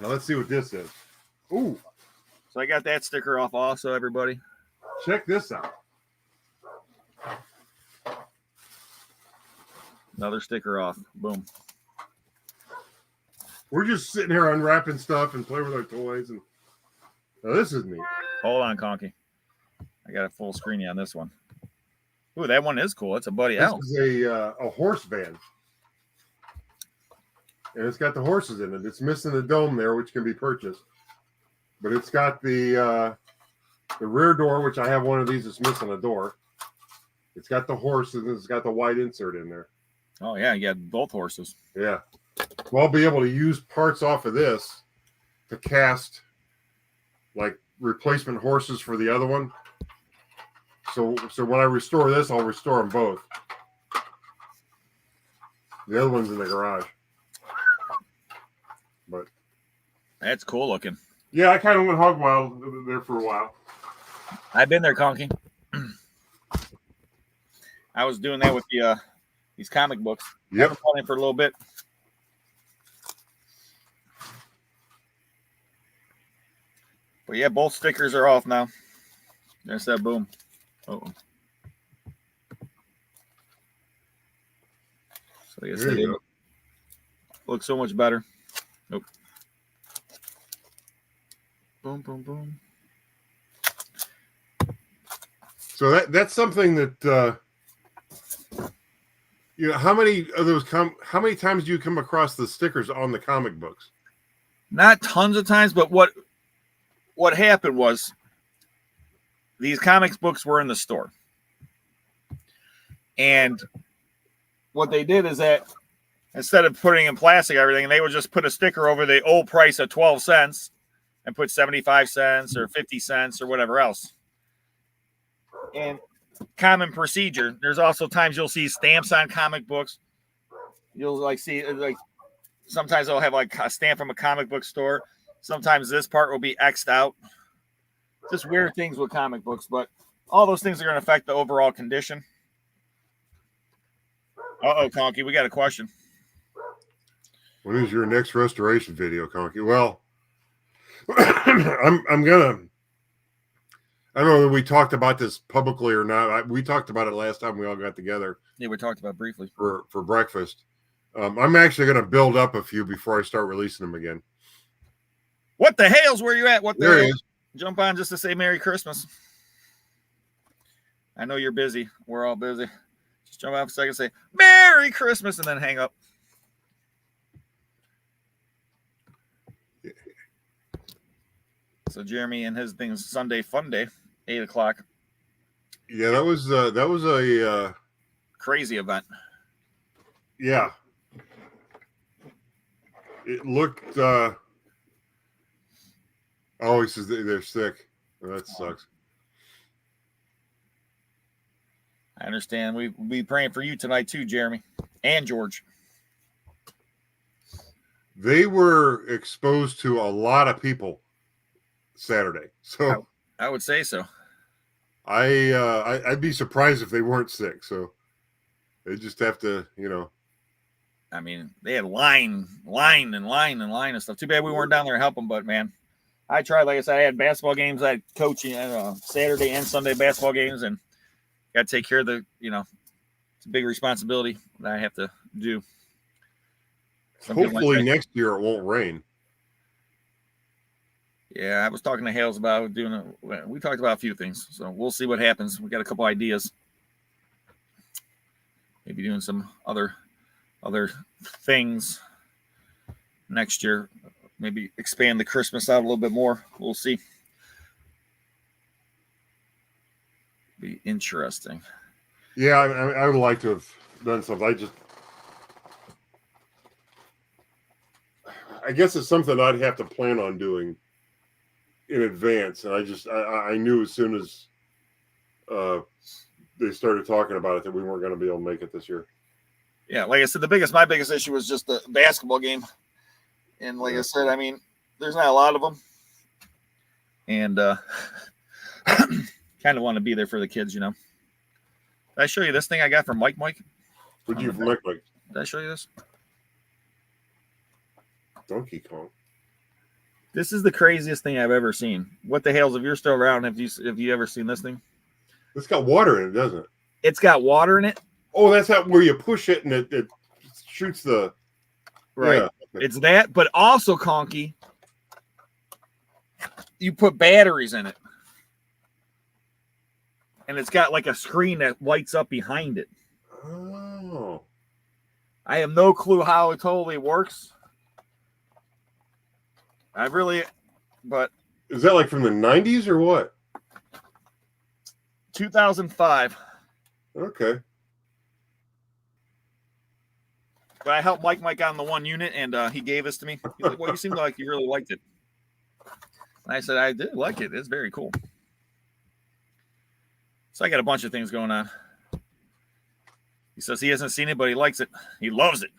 S2: Now let's see what this is. Ooh,
S1: So I got that sticker off also, everybody.
S2: check this out.
S1: Another sticker off. Boom.
S2: We're just sitting here unwrapping stuff and playing with our toys. And now this is neat.
S1: Hold on, Conky. I got a full screeny on this one. Ooh, that one is cool. It's a Buddy
S2: This
S1: Hales.
S2: is a horse van. And it's got the horses in it. It's missing the dome there, which can be purchased. But it's got the rear door, which I have one of these that's missing a door. It's got the horses, and it's got the white insert in there.
S1: Oh, yeah. You got both horses.
S2: Yeah. Well, I'll be able to use parts off of this to cast like replacement horses for the other one. So when I restore this, I'll restore them both. The other one's in the garage. But
S1: That's cool looking.
S2: yeah, I kind of went hog wild there for a while.
S1: I've been there, Conky. I was doing that with the these comic books.
S2: Yep.
S1: I've been playing for a little bit. But yeah, both stickers are off now. There's that boom. Oh. So yes,
S2: There
S1: they
S2: you go.
S1: look so much better. Nope. Boom, boom, boom.
S2: So that's something that you know. How many of those how many times do you come across the stickers on the comic books?
S1: Not tons of times, but what happened was these comics books were in the store. And what they did is that instead of putting in plastic everything, they would just put a sticker over the old price of 12 cents and put 75 cents or 50 cents or whatever else. And common procedure, there's also times you'll see stamps on comic books. You'll like see like sometimes they'll have like a stamp from a comic book store. Sometimes this part will be X'd out. Just weird things with comic books, but all those things are going to affect the overall condition. Uh-oh, Conky, we got a question.
S2: When is your next restoration video, Conky? Well, I'm gonna. I don't know if we talked about this publicly or not. We talked about it last time we all got together.
S1: Yeah, we talked about briefly
S2: for breakfast. I'm actually going to build up a few before I start releasing them again.
S1: What the Hales? Where you at? What the
S2: There he
S1: hell?
S2: is.
S1: Jump on just to say Merry Christmas. I know you're busy. We're all busy. Just jump off a second, say Merry Christmas, and then hang up. So Jeremy and his thing is Sunday Fun Day, 8 o'clock.
S2: Yeah, that was a
S1: Crazy event.
S2: yeah. It looked. Oh, he says they're sick. Well, that sucks.
S1: I understand. We'll be praying for you tonight too, Jeremy and George.
S2: They were exposed to a lot of people Saturday, so
S1: I would say so.
S2: I'd be surprised if they weren't sick. So they just have to, you know.
S1: I mean, they had line and stuff. Too bad we weren't down there to help them, but man, I tried. Like I said, I had basketball games. I had coaching Saturday and Sunday basketball games, and got to take care of the, you know, it's a big responsibility that I have to do.
S2: Hopefully next year it won't rain.
S1: Yeah, I was talking to Hales about we talked about a few things, so we'll see what happens. We got a couple ideas. Maybe doing some other things next year. Maybe expand the Christmas out a little bit more. We'll see. Be interesting.
S2: Yeah, I would like to have done something. I guess it's something I'd have to plan on doing in advance, and I knew as soon as they started talking about it that we weren't going to be able to make it this year.
S1: Yeah, like I said, my biggest issue was just the basketball game, and like I said, I mean, there's not a lot of them, and kind of want to be there for the kids, you know. Did I show you this thing I got from Mike?
S2: What'd you from Mike?
S1: Did I show you this?
S2: Donkey Kong.
S1: This is the craziest thing I've ever seen. What the Hales? If you're still around, have you ever seen this thing?
S2: It's got water in it, doesn't it?
S1: It's got water in it.
S2: Oh, that's how where you push it and it shoots the.
S1: Right.
S2: Yeah.
S1: It's that, but also, Conky, you put batteries in it. And it's got like a screen that lights up behind it.
S2: Oh.
S1: I have no clue how it totally works. But
S2: is that like from the 90s or what?
S1: 2005.
S2: Okay.
S1: But I helped Mike on the one unit, and he gave this to me. He's like, well, you seem like you really liked it. And I said, I did like it. It's very cool. So I got a bunch of things going on. He says he hasn't seen it, but he likes it. He loves it.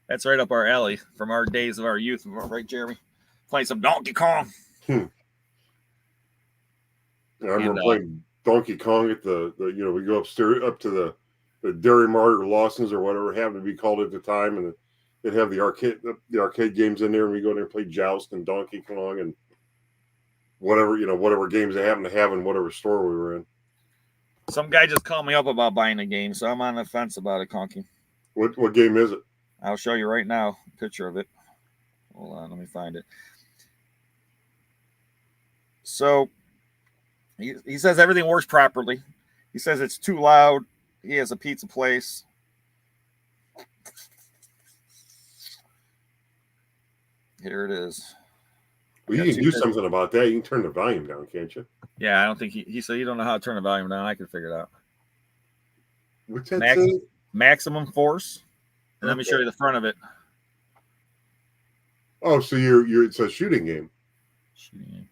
S1: That's right up our alley from our days of our youth. Right, Jeremy? Playing some Donkey Kong.
S2: Yeah, I remember playing Donkey Kong at the we go upstairs up to the Dairy Mart or Lawson's or whatever it happened to be called at the time, and they'd have the arcade games in there, and we go there and play Joust and Donkey Kong and whatever games they happen to have in whatever store we were in.
S1: Some guy just called me up about buying a game, so I'm on the fence about it, Conky.
S2: What game is it?
S1: I'll show you right now a picture of it. Hold on, let me find it. So he says everything works properly. He says it's too loud. He has a pizza place. Here it is.
S2: Well, you can do something about that. You can turn the volume down, can't you?
S1: Yeah, I don't think he said you don't know how to turn the volume down. I could figure it out.
S2: What's that say?
S1: Maximum force. And let me show you the front of it.
S2: Oh, so you're it's a shooting game.
S1: Shooting game.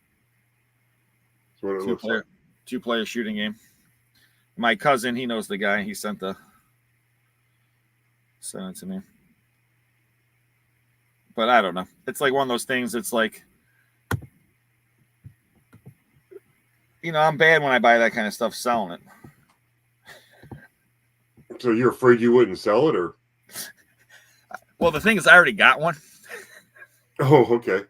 S2: That's what it looks like.
S1: Two-player shooting game. My cousin, he knows the guy. He sent it to me. But I don't know. It's like one of those things. It's like, I'm bad when I buy that kind of stuff selling it.
S2: So you're afraid you wouldn't sell it, or?
S1: Well, the thing is, I already got one.
S2: Oh, okay.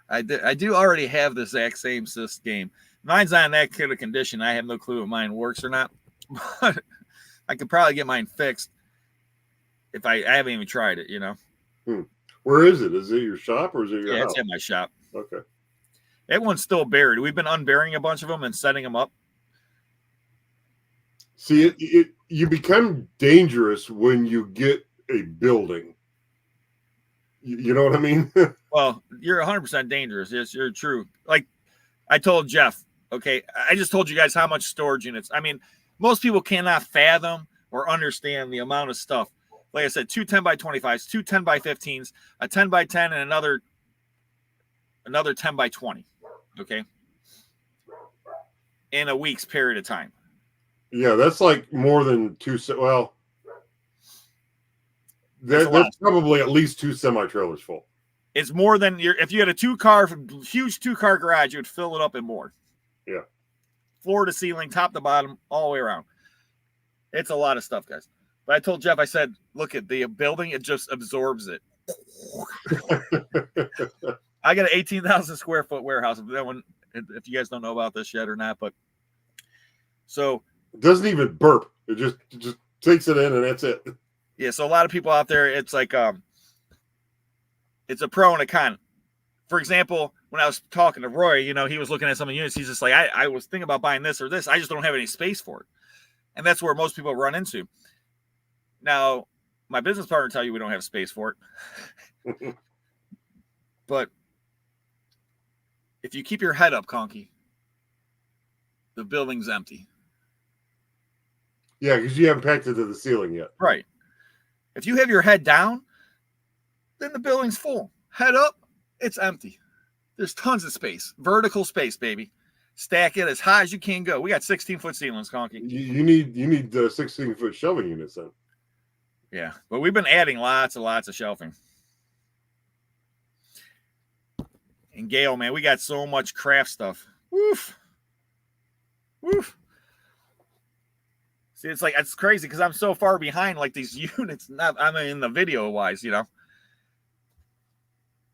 S1: I do already have this exact same game. Mine's not in that kind of condition. I have no clue if mine works or not. But I could probably get mine fixed if I haven't even tried it,
S2: Where is it? Is it your shop or is it your house?
S1: It's at my shop.
S2: Okay.
S1: That one's still buried. We've been unburying a bunch of them and setting them up.
S2: See, you become dangerous when you get a building. You know what I mean?
S1: Well, you're 100% dangerous. Yes, you're true. Like I told Jeff, okay, I just told you guys how much storage units. I mean, most people cannot fathom or understand the amount of stuff. Like I said, 2 10x25s, 2 10x15s, a 10x10, and another 10x20. Okay. In a week's period of time.
S2: Yeah, that's like more than two. Well, that's probably at least 2 semi-trailers full.
S1: It's more than if you had a huge 2-car garage, you would fill it up and more.
S2: Yeah.
S1: Floor to ceiling, top to bottom, all the way around. It's a lot of stuff, guys. But I told Jeff, I said, look at the building, it just absorbs it. I got an 18,000 square foot warehouse. If you guys don't know about this yet or not, but so
S2: it doesn't even burp. It just takes it in and that's it.
S1: Yeah, so a lot of people out there, it's like it's a pro and a con. For example, when I was talking to Roy, he was looking at some of the units. He's just like, I was thinking about buying this or this. I just don't have any space for it. And that's where most people run into. Now, my business partner will tell you we don't have space for it. But if you keep your head up, Conky, the building's empty.
S2: Yeah, because you haven't packed it to the ceiling yet.
S1: Right. If you have your head down, then the building's full. Head up, it's empty. There's tons of space. Vertical space, baby. Stack it as high as you can go. We got 16-foot ceilings, Conky.
S2: You need 16-foot shelving units then.
S1: Yeah, but we've been adding lots of shelving. And Gail, man, we got so much craft stuff. Woof. Woof. See, it's crazy because I'm so far behind like these units. I'm in the video wise, you know.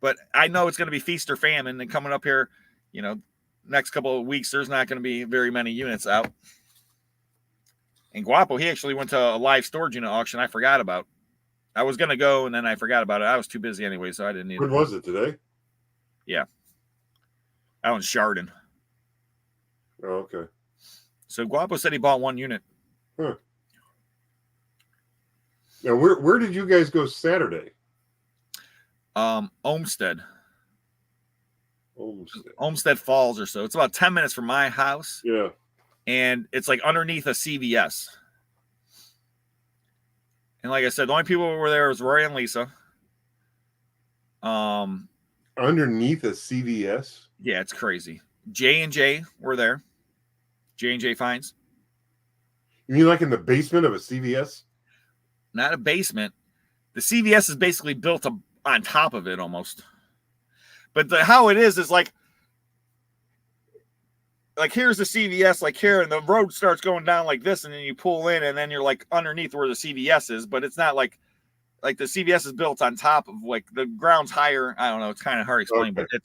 S1: But I know it's going to be feast or famine, and coming up here, you know, next couple of weeks, there's not going to be very many units out. And Guapo, he actually went to a live storage unit auction I forgot about. I was going to go, and then I forgot about it. I was too busy anyway, so I didn't need it.
S2: When was it, today?
S1: Yeah. Out in Chardon.
S2: Oh, okay.
S1: So Guapo said he bought one unit.
S2: Huh. Now, where did you guys go Saturday?
S1: Olmsted Falls or so. It's about 10 minutes from my house.
S2: Yeah.
S1: And it's like underneath a CVS. And like I said, the only people who were there was Roy and Lisa.
S2: Underneath a CVS?
S1: Yeah, it's crazy. J&J were there. J&J Finds.
S2: You mean like in the basement of a CVS?
S1: Not a basement. The CVS is basically built on top of it almost. But how it is like here's the CVS, like here, and the road starts going down like this, and then you pull in, and then you're like underneath where the CVS is. But it's not like the CVS is built on top of, like, the ground's higher. I don't know. It's kind of hard to explain,
S2: okay.
S1: But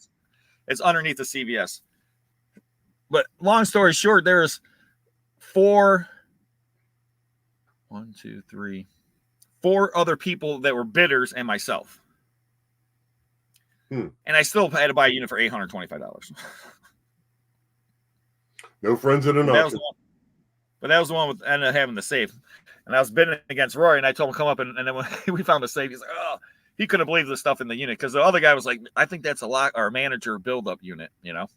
S1: it's underneath the CVS. But long story short, there's 4 other people that were bidders and myself. And I still had to buy a unit for $825.
S2: No friends at an auction.
S1: But that was the one with ended up having the safe. And I was bidding against Rory, and I told him to come up, and then when we found the safe, he's like, oh, he couldn't believe the stuff in the unit. Because the other guy was like, I think that's a lot, or manager build-up unit, you know. It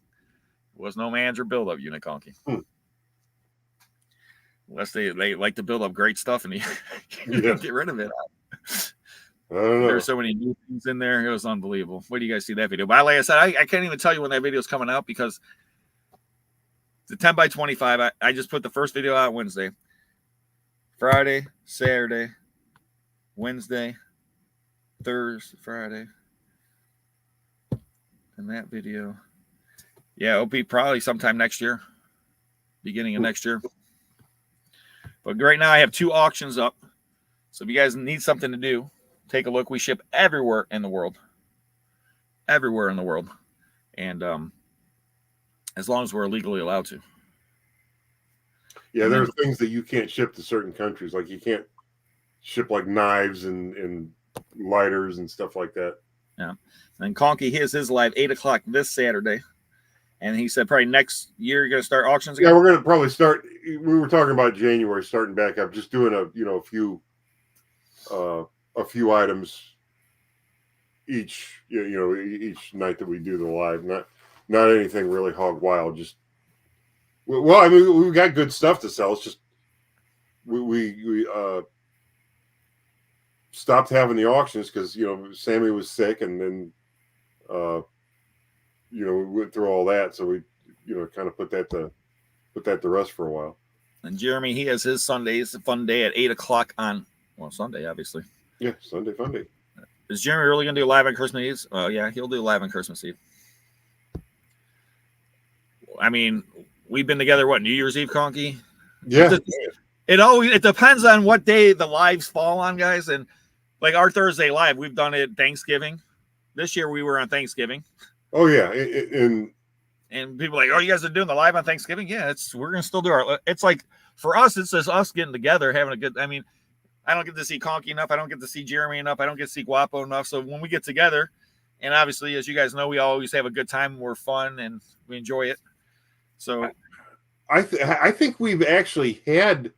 S1: was no manager build-up unit, Conky. Unless they like to build up great stuff and get rid of it.
S2: I don't know.
S1: There's so many new things in there. It was unbelievable. Wait do you guys see that video? But like I said, I can't even tell you when that video is coming out because the 10 by 25. I just put the first video out Wednesday, Friday, Saturday, Wednesday, Thursday, Friday, and that video. Yeah, it'll be probably sometime next year, beginning of next year. But right now I have 2 auctions up. So if you guys need something to do, take a look. We ship everywhere in the world. Everywhere in the world. And as long as we're legally allowed to.
S2: Yeah, there are things that you can't ship to certain countries. Like you can't ship like knives and lighters and stuff like that.
S1: Yeah. And Conky, he has his live 8 o'clock this Saturday. And he said probably next year you're going to start auctions again?
S2: Yeah, we're going to probably start. We were talking about January starting back up, just doing a few items each night that we do the live. Not anything really hog wild. Just I mean, we got good stuff to sell. It's just we stopped having the auctions because Sammy was sick, and then we went through all that, so we kind of put that to rest for a while.
S1: And Jeremy, he has his Sunday. It's a fun day at 8 o'clock on Sunday, obviously.
S2: Yeah, Sunday fun day.
S1: Is Jeremy really going to do live on Christmas Eve? Oh, yeah, he'll do live on Christmas Eve. I mean, we've been together, New Year's Eve, Conky?
S2: Yeah.
S1: It depends on what day the lives fall on, guys. And like our Thursday live, we've done it Thanksgiving. This year we were on Thanksgiving.
S2: Oh, yeah.
S1: And people are like, oh, you guys are doing the live on Thanksgiving? Yeah, we're going to still do it's like, for us, it's just us getting together, having a good, I mean, I don't get to see Conky enough. I don't get to see Jeremy enough. I don't get to see Guapo enough. So when we get together, and obviously, as you guys know, we always have a good time. We're fun and we enjoy it. So
S2: I think we've actually had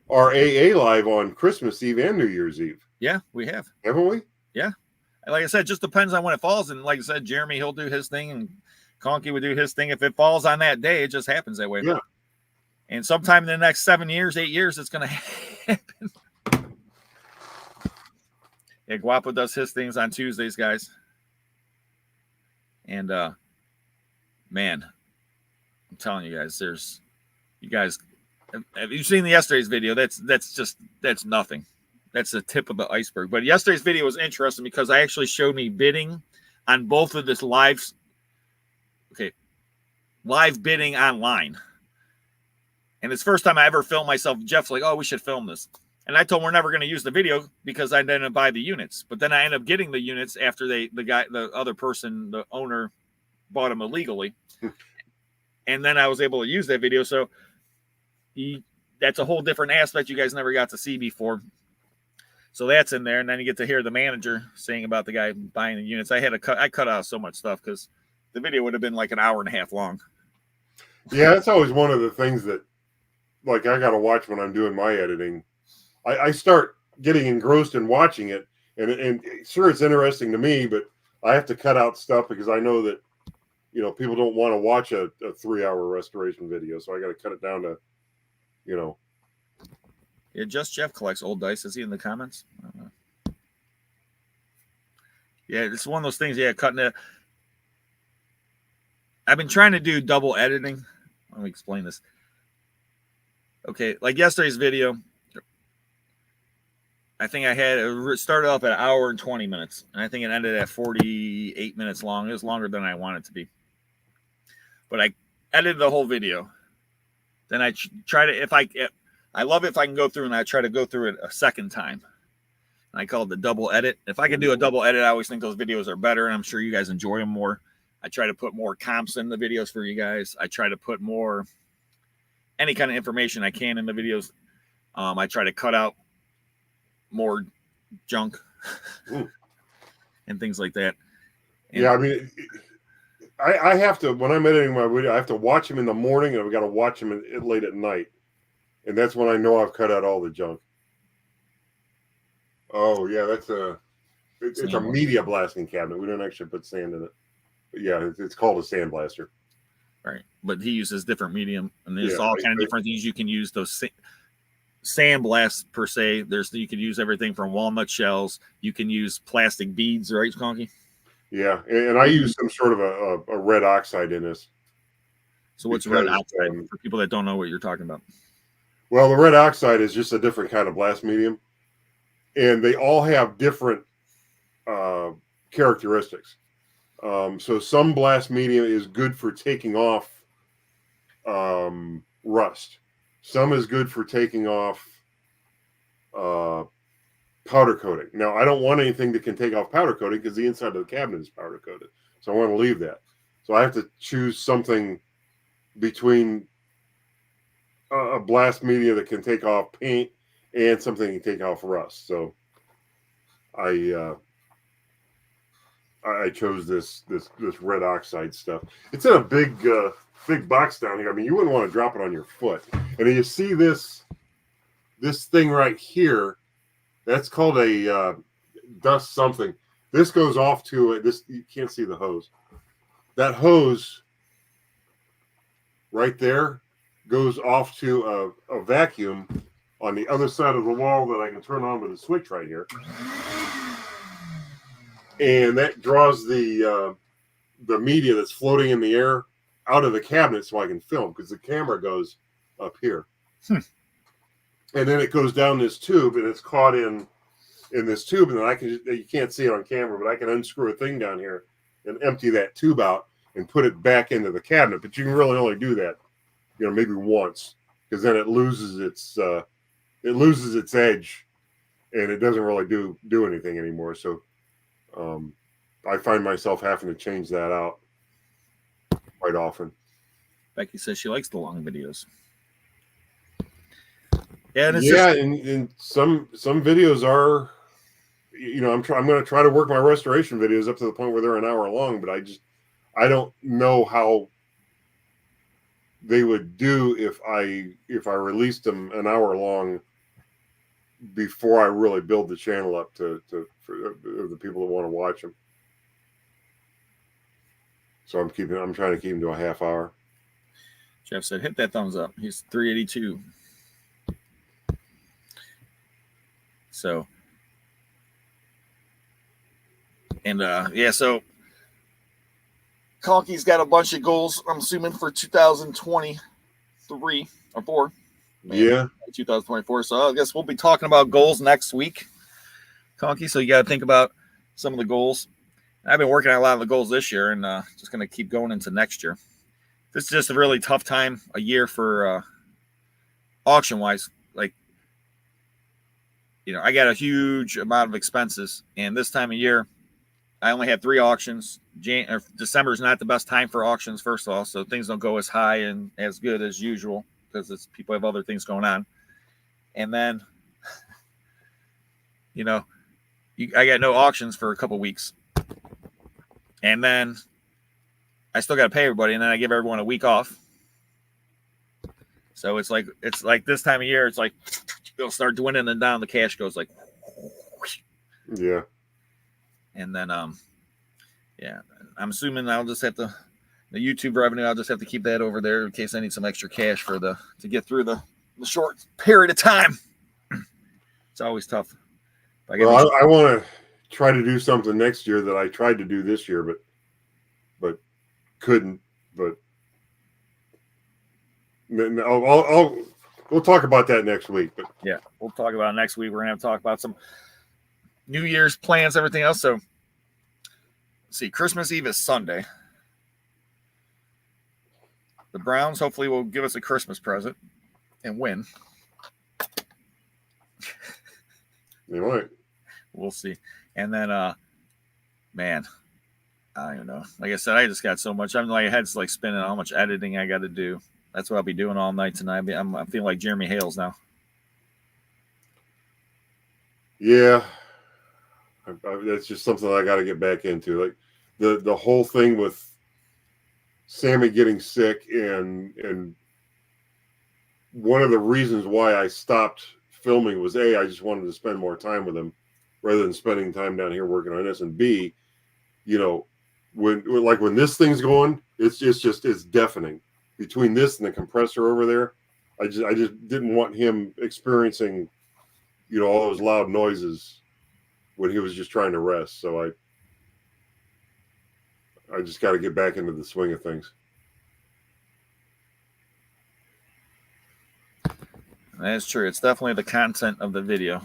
S2: our AA live on Christmas Eve and New Year's Eve.
S1: Yeah, we have.
S2: Haven't we?
S1: Yeah. Like I said, it just depends on when it falls. And like I said, Jeremy, he'll do his thing and Conky would do his thing. If it falls on that day, it just happens that way.
S2: Yeah.
S1: And sometime in the next 7 years, 8 years, it's going to happen. Yeah, Guapo does his things on Tuesdays, guys. And, man, I'm telling you guys, have you seen yesterday's video? That's nothing. That's the tip of the iceberg. But yesterday's video was interesting because I actually showed me bidding on both of this lives. live bidding online. And it's the first time I ever filmed myself. Jeff's like, oh, we should film this. And I told him we're never going to use the video because I didn't buy the units. But then I ended up getting the units after the other person, the owner, bought them illegally. And then I was able to use that video. So that's a whole different aspect you guys never got to see before. So that's in there. And then you get to hear the manager saying about the guy buying the units. I cut out so much stuff because the video would have been like an hour and a half long.
S2: Yeah, that's always one of the things that, like, I got to watch when I'm doing my editing. I start getting engrossed in watching it, and sure, it's interesting to me, but I have to cut out stuff because I know that, you know, people don't want to watch a 3-hour restoration video, so I got to cut it down to, you know.
S1: Yeah, Just Jeff collects old dice. Is he in the comments? Yeah, it's one of those things. Yeah, cutting it. I've been trying to do double editing. Let me explain this. Okay, like yesterday's video, I think I had it started off at 1 hour and 20 minutes, and I think it ended at 48 minutes long. It was longer than I wanted it to be. But I edited the whole video. Then I try to, I love it if I can go through, and I try to go through it a second time. And I call it the double edit. If I can do a double edit, I always think those videos are better, and I'm sure you guys enjoy them more. I try to put more comps in the videos for you guys. I try to put more any kind of information I can in the videos. I try to cut out more junk and things like that. And
S2: yeah, I mean, I have to, when I'm editing my video, I have to watch them in the morning, and I've got to watch them late at night. And that's when I know I've cut out all the junk. Oh, yeah, it's a media blasting cabinet. We don't actually put sand in it. But yeah, it's called a sandblaster.
S1: Right. But he uses different medium, and there's all kind of different things you can use. Those sandblasts per se. You can use everything from walnut shells. You can use plastic beads, right, Conky?
S2: Yeah, and I use some sort of a red oxide in this.
S1: So what's red oxide for people that don't know what you're talking about?
S2: Well, the red oxide is just a different kind of blast medium, and they all have different characteristics. So some blast medium is good for taking off rust. Some is good for taking off powder coating. Now, I don't want anything that can take off powder coating because the inside of the cabinet is powder coated. So I want to leave that. So I have to choose something between a blast media that can take off paint and something that can take off rust. So I chose this red oxide stuff. It's in a big box down here. I mean, you wouldn't want to drop it on your foot. And then you see this thing right here. That's called a dust something. This goes off to this. You can't see the hose. That hose right there goes off to a vacuum on the other side of the wall that I can turn on with a switch right here. And that draws the media that's floating in the air out of the cabinet so I can film, because the camera goes up here. And then it goes down this tube, and it's caught in this tube, and then you can't see it on camera, but I can unscrew a thing down here and empty that tube out and put it back into the cabinet. But you can really only do that, maybe once, because then it loses its edge, and it doesn't really do anything anymore. So I find myself having to change that out quite often.
S1: Becky says she likes the long videos. Yeah,
S2: and some videos are, I'm going to try to work my restoration videos up to the point where they're an hour long, but I don't know how they would do if I released them an hour long before I really build the channel up for the people that want to watch them. So I'm trying to keep them to a half hour.
S1: Jeff said, hit that thumbs up. He's 382. So, and so Conky's got a bunch of goals, I'm assuming, for 2023 or 4.
S2: Yeah.
S1: 2024. So I guess we'll be talking about goals next week, Conky. So you got to think about some of the goals. I've been working on a lot of the goals this year, and just going to keep going into next year. this is just a really tough time a year for auction wise. Like, I got a huge amount of expenses, and this time of year, I only had 3 auctions. December is not the best time for auctions, first of all, so things don't go as high and as good as usual because people have other things going on. And then, I got no auctions for a couple weeks. And then I still got to pay everybody, and then I give everyone a week off. So it's like this time of year, it's like it'll start dwindling and down. The cash goes like,
S2: yeah.
S1: And then, yeah, I'm assuming I'll just have to, the YouTube revenue, I'll just have to keep that over there in case I need some extra cash to get through the short period of time. It's always tough.
S2: I want to try to do something next year that I tried to do this year, but couldn't. But we'll talk about that next week. But
S1: yeah, we'll talk about it next week. We're gonna have to talk about some New Year's plans, everything else. So, let's see, Christmas Eve is Sunday. The Browns hopefully will give us a Christmas present and win.
S2: They might.
S1: We'll see. And then, man, I don't even know. Like I said, I just got so much. I'm like, head's like spinning how much editing I got to do. That's what I'll be doing all night tonight. I'm feeling like Jeremy Hales now.
S2: Yeah. That's just something I got to get back into. Like the whole thing with Sammy getting sick and one of the reasons why I stopped filming was I just wanted to spend more time with him rather than spending time down here working on this, and B, when this thing's going, it's deafening. Between this and the compressor over there, I just didn't want him experiencing all those loud noises when he was just trying to rest. So I just got to get back into the swing of things.
S1: That's true. It's definitely the content of the video,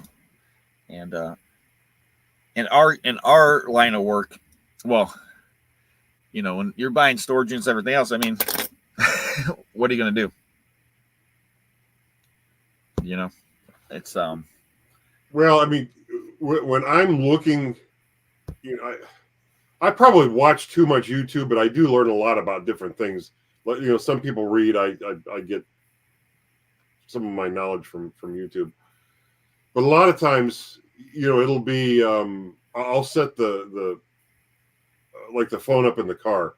S1: and in our line of work, well, when you're buying storage units, everything else. I mean, what are you going to do? It's
S2: Well, I mean, when I'm looking, I probably watch too much YouTube, but I do learn a lot about different things. Some people read. I get some of my knowledge from YouTube, but a lot of times, it'll be I'll set the phone up in the car.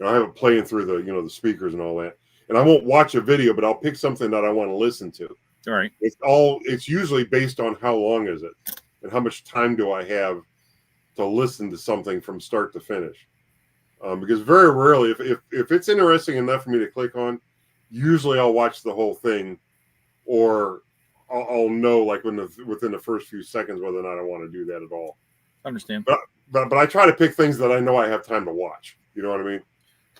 S2: I have it playing through the speakers and all that, and I won't watch a video, but I'll pick something that I want to listen to.
S1: All right.
S2: It's usually based on how long is it and how much time do I have to listen to something from start to finish. Because very rarely, if it's interesting enough for me to click on, usually I'll watch the whole thing, or I'll know like within the first few seconds whether or not I want to do that at all.
S1: Understand.
S2: But I try to pick things that I know I have time to watch. You know what I mean?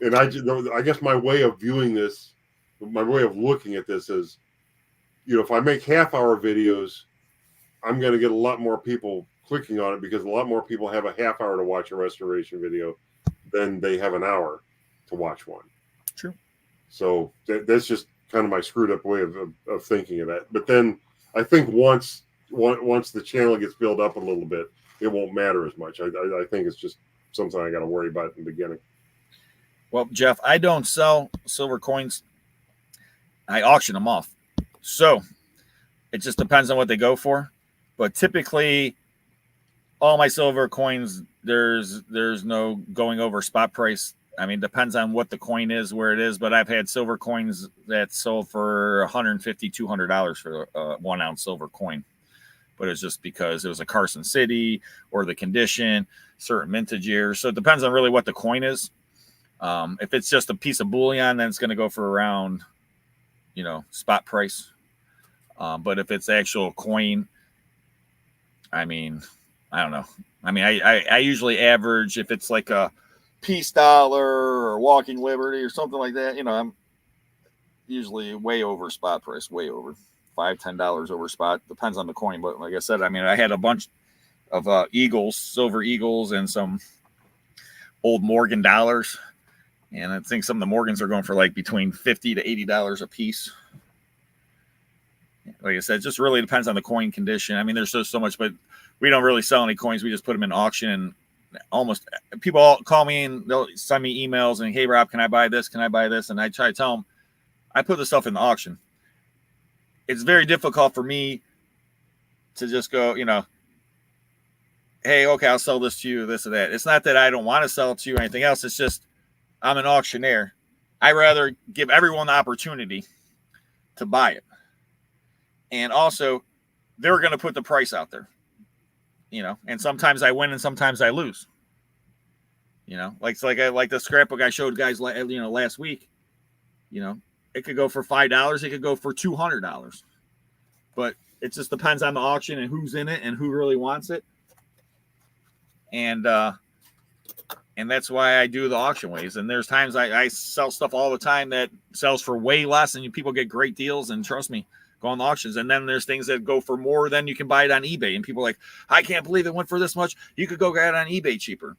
S2: And I guess my way of viewing this, my way of looking at this is, if I make half-hour videos, I'm going to get a lot more people clicking on it because a lot more people have a half hour to watch a restoration video than they have an hour to watch one.
S1: True.
S2: So that's just kind of my screwed up way of thinking of that. But then I think once the channel gets built up a little bit, it won't matter as much. I think it's just something I got to worry about in the beginning.
S1: Well, Jeff, I don't sell silver coins. I auction them off. So it just depends on what they go for. But typically, all my silver coins, there's no going over spot price. I mean, depends on what the coin is, where it is. But I've had silver coins that sold for $150, $200 for a 1 ounce silver coin. But it's just because it was a Carson City or the condition, certain mintage years. So it depends on really what the coin is. If it's just a piece of bullion, then it's going to go for around, spot price. But if it's actual coin, I mean, I don't know. I mean, I usually average, if it's like a peace dollar or walking liberty or something like that, I'm usually way over spot price, way over $5-10 over spot. Depends on the coin. But like I said, I mean, I had a bunch of Eagles, silver Eagles, and some old Morgan dollars. And I think some of the Morgans are going for like between $50 to $80 a piece. Like I said, it just really depends on the coin condition. I mean, there's just so much, but we don't really sell any coins. We just put them in auction, and almost people all call me and they'll send me emails and, hey, Rob, can I buy this? Can I buy this? And I try to tell them, I put this stuff in the auction. It's very difficult for me to just go, hey, okay, I'll sell this to you, this or that. It's not that I don't want to sell it to you or anything else. It's just I'm an auctioneer. I rather give everyone the opportunity to buy it. And also, they're going to put the price out there, and sometimes I win and sometimes I lose. Like the scrapbook I showed guys, last week, it could go for $5. It could go for $200. But it just depends on the auction and who's in it and who really wants it. And that's why I do the auction ways. And there's times I sell stuff all the time that sells for way less, and people get great deals. And trust me, go on the auctions. And then there's things that go for more than you can buy it on eBay. And people are like, I can't believe it went for this much. You could go get it on eBay cheaper.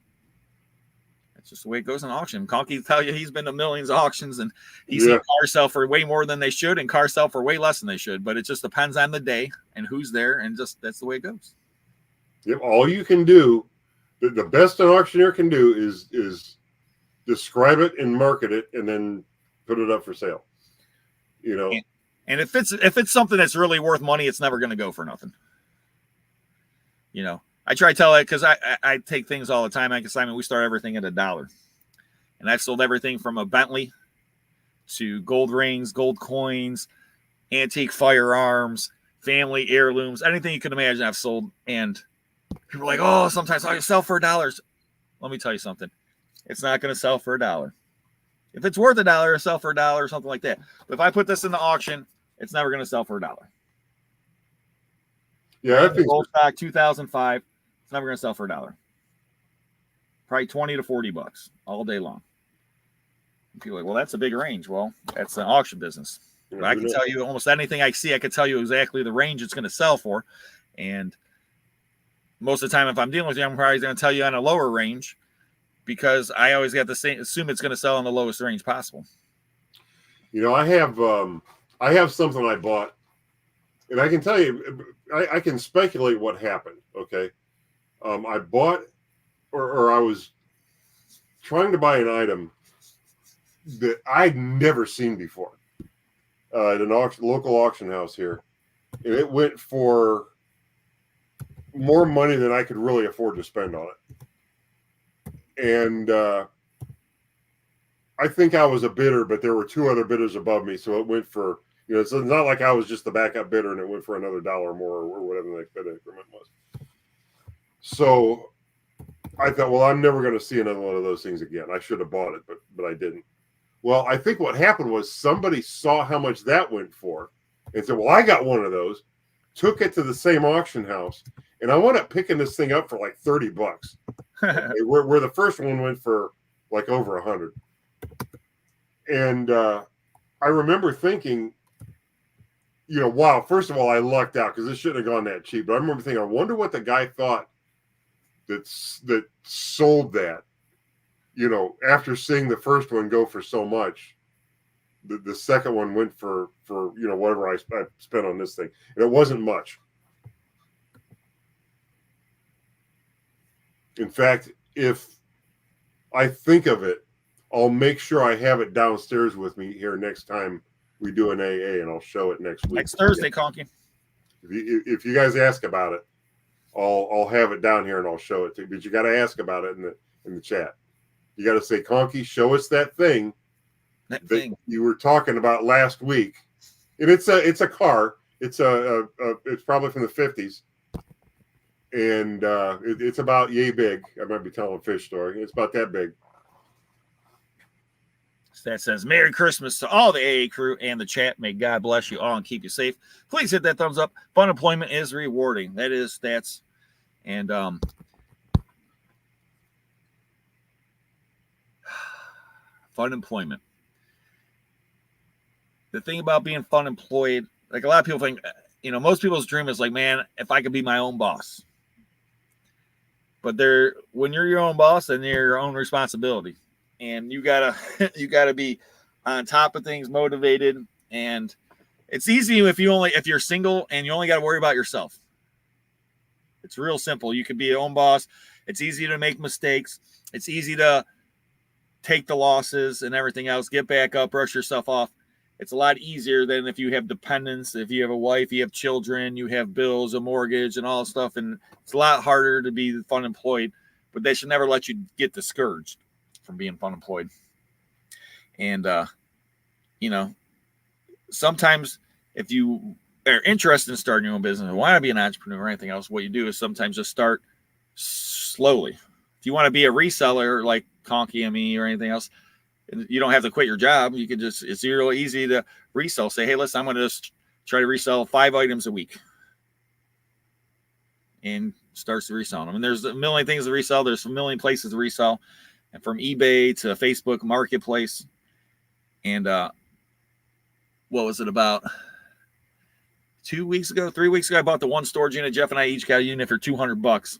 S1: That's just the way it goes in auction. Conky tell you he's been to millions of auctions, and he's seen cars sell for way more than they should and cars sell for way less than they should. But it just depends on the day and who's there, and just that's the way it goes.
S2: Yep. All you can do, the best an auctioneer can do is describe it and market it, and then put it up for sale.
S1: And if it's something that's really worth money, it's never going to go for nothing. I try to tell it because I take things all the time. Like Simon, we start everything at $1, and I've sold everything from a Bentley to gold rings, gold coins, antique firearms, family heirlooms, anything you can imagine I've sold. And people are like, oh, sometimes I sell for $1. Let me tell you something. It's not going to sell for $1. If it's worth $1, it'll sell for $1 or something like that. But if I put this in the auction, it's never going to sell for $1.
S2: Yeah, I think
S1: gold stock 2005. It's never going to sell for $1. Probably $20 to $40 all day long. And people are like, well, that's a big range. Well, that's an auction business. But I can tell you almost anything I see. I can tell you exactly the range it's going to sell for, and most of the time, if I'm dealing with you, I'm probably going to tell you on a lower range, because I always got to assume it's going to sell on the lowest range possible.
S2: I have something I bought, and I can tell you, I can speculate what happened. Okay, I bought, or I was trying to buy an item that I'd never seen before at an local auction house here, and it went for more money than I could really afford to spend on it. And I think I was a bidder, but there were two other bidders above me. So it went for, so it's not like I was just the backup bidder and it went for another $1 more or whatever the next bid increment was. So I thought, well, I'm never going to see another one of those things again. I should have bought it, but I didn't. Well, I think what happened was somebody saw how much that went for and said, well, I got one of those, took it to the same auction house, and I wound up picking this thing up for like $30. Okay, where the first one went for like over 100. And I remember thinking, wow, first of all, I lucked out because this shouldn't have gone that cheap. But I remember thinking, I wonder what the guy thought that sold that, after seeing the first one go for so much. The second one went for whatever I spent on this thing. And it wasn't much. In fact, if I think of it, I'll make sure I have it downstairs with me here next time we do an AA, and I'll show it next week.
S1: Next Thursday, Conky.
S2: If you guys ask about it, I'll have it down here and I'll show it to you. But you got to ask about it in the chat. You got to say, Conky, show us that thing that you were talking about last week. And it's a car. It's it's probably from the 50s. And it's about yay big. I might be telling a fish story. It's about that big.
S1: That says, Merry Christmas to all the AA crew and the chat. May God bless you all and keep you safe. Please hit that thumbs up. Fun employment is rewarding. That is stats. And fun employment. The thing about being fun employed, like a lot of people think, most people's dream is like, man, if I could be my own boss. But when you're your own boss, then you're your own responsibility. and you gotta you gotta be on top of things, motivated, and it's easy if you're single and you only got to worry about yourself. It's real simple. You can be your own boss. It's easy to make mistakes. It's easy to take the losses and everything else, get back up, brush yourself off. It's a lot easier than if you have dependents, if you have a wife, you have children, you have bills, a mortgage, and all that stuff. And it's a lot harder to be funemployed, but they should never let you get discouraged from being funemployed. And, sometimes if you are interested in starting your own business and want to be an entrepreneur or anything else, what you do is sometimes just start slowly. If you want to be a reseller like Conky and me or anything else, you don't have to quit your job. You can just, it's real easy to resell. Say, hey, listen, I'm going to just try to resell 5 items a week. And starts to resell them. And there's a million things to resell. There's a million places to resell. And from eBay to Facebook Marketplace. And what was it, about 3 weeks ago, I bought the one storage unit. Jeff and I each got a unit for $200.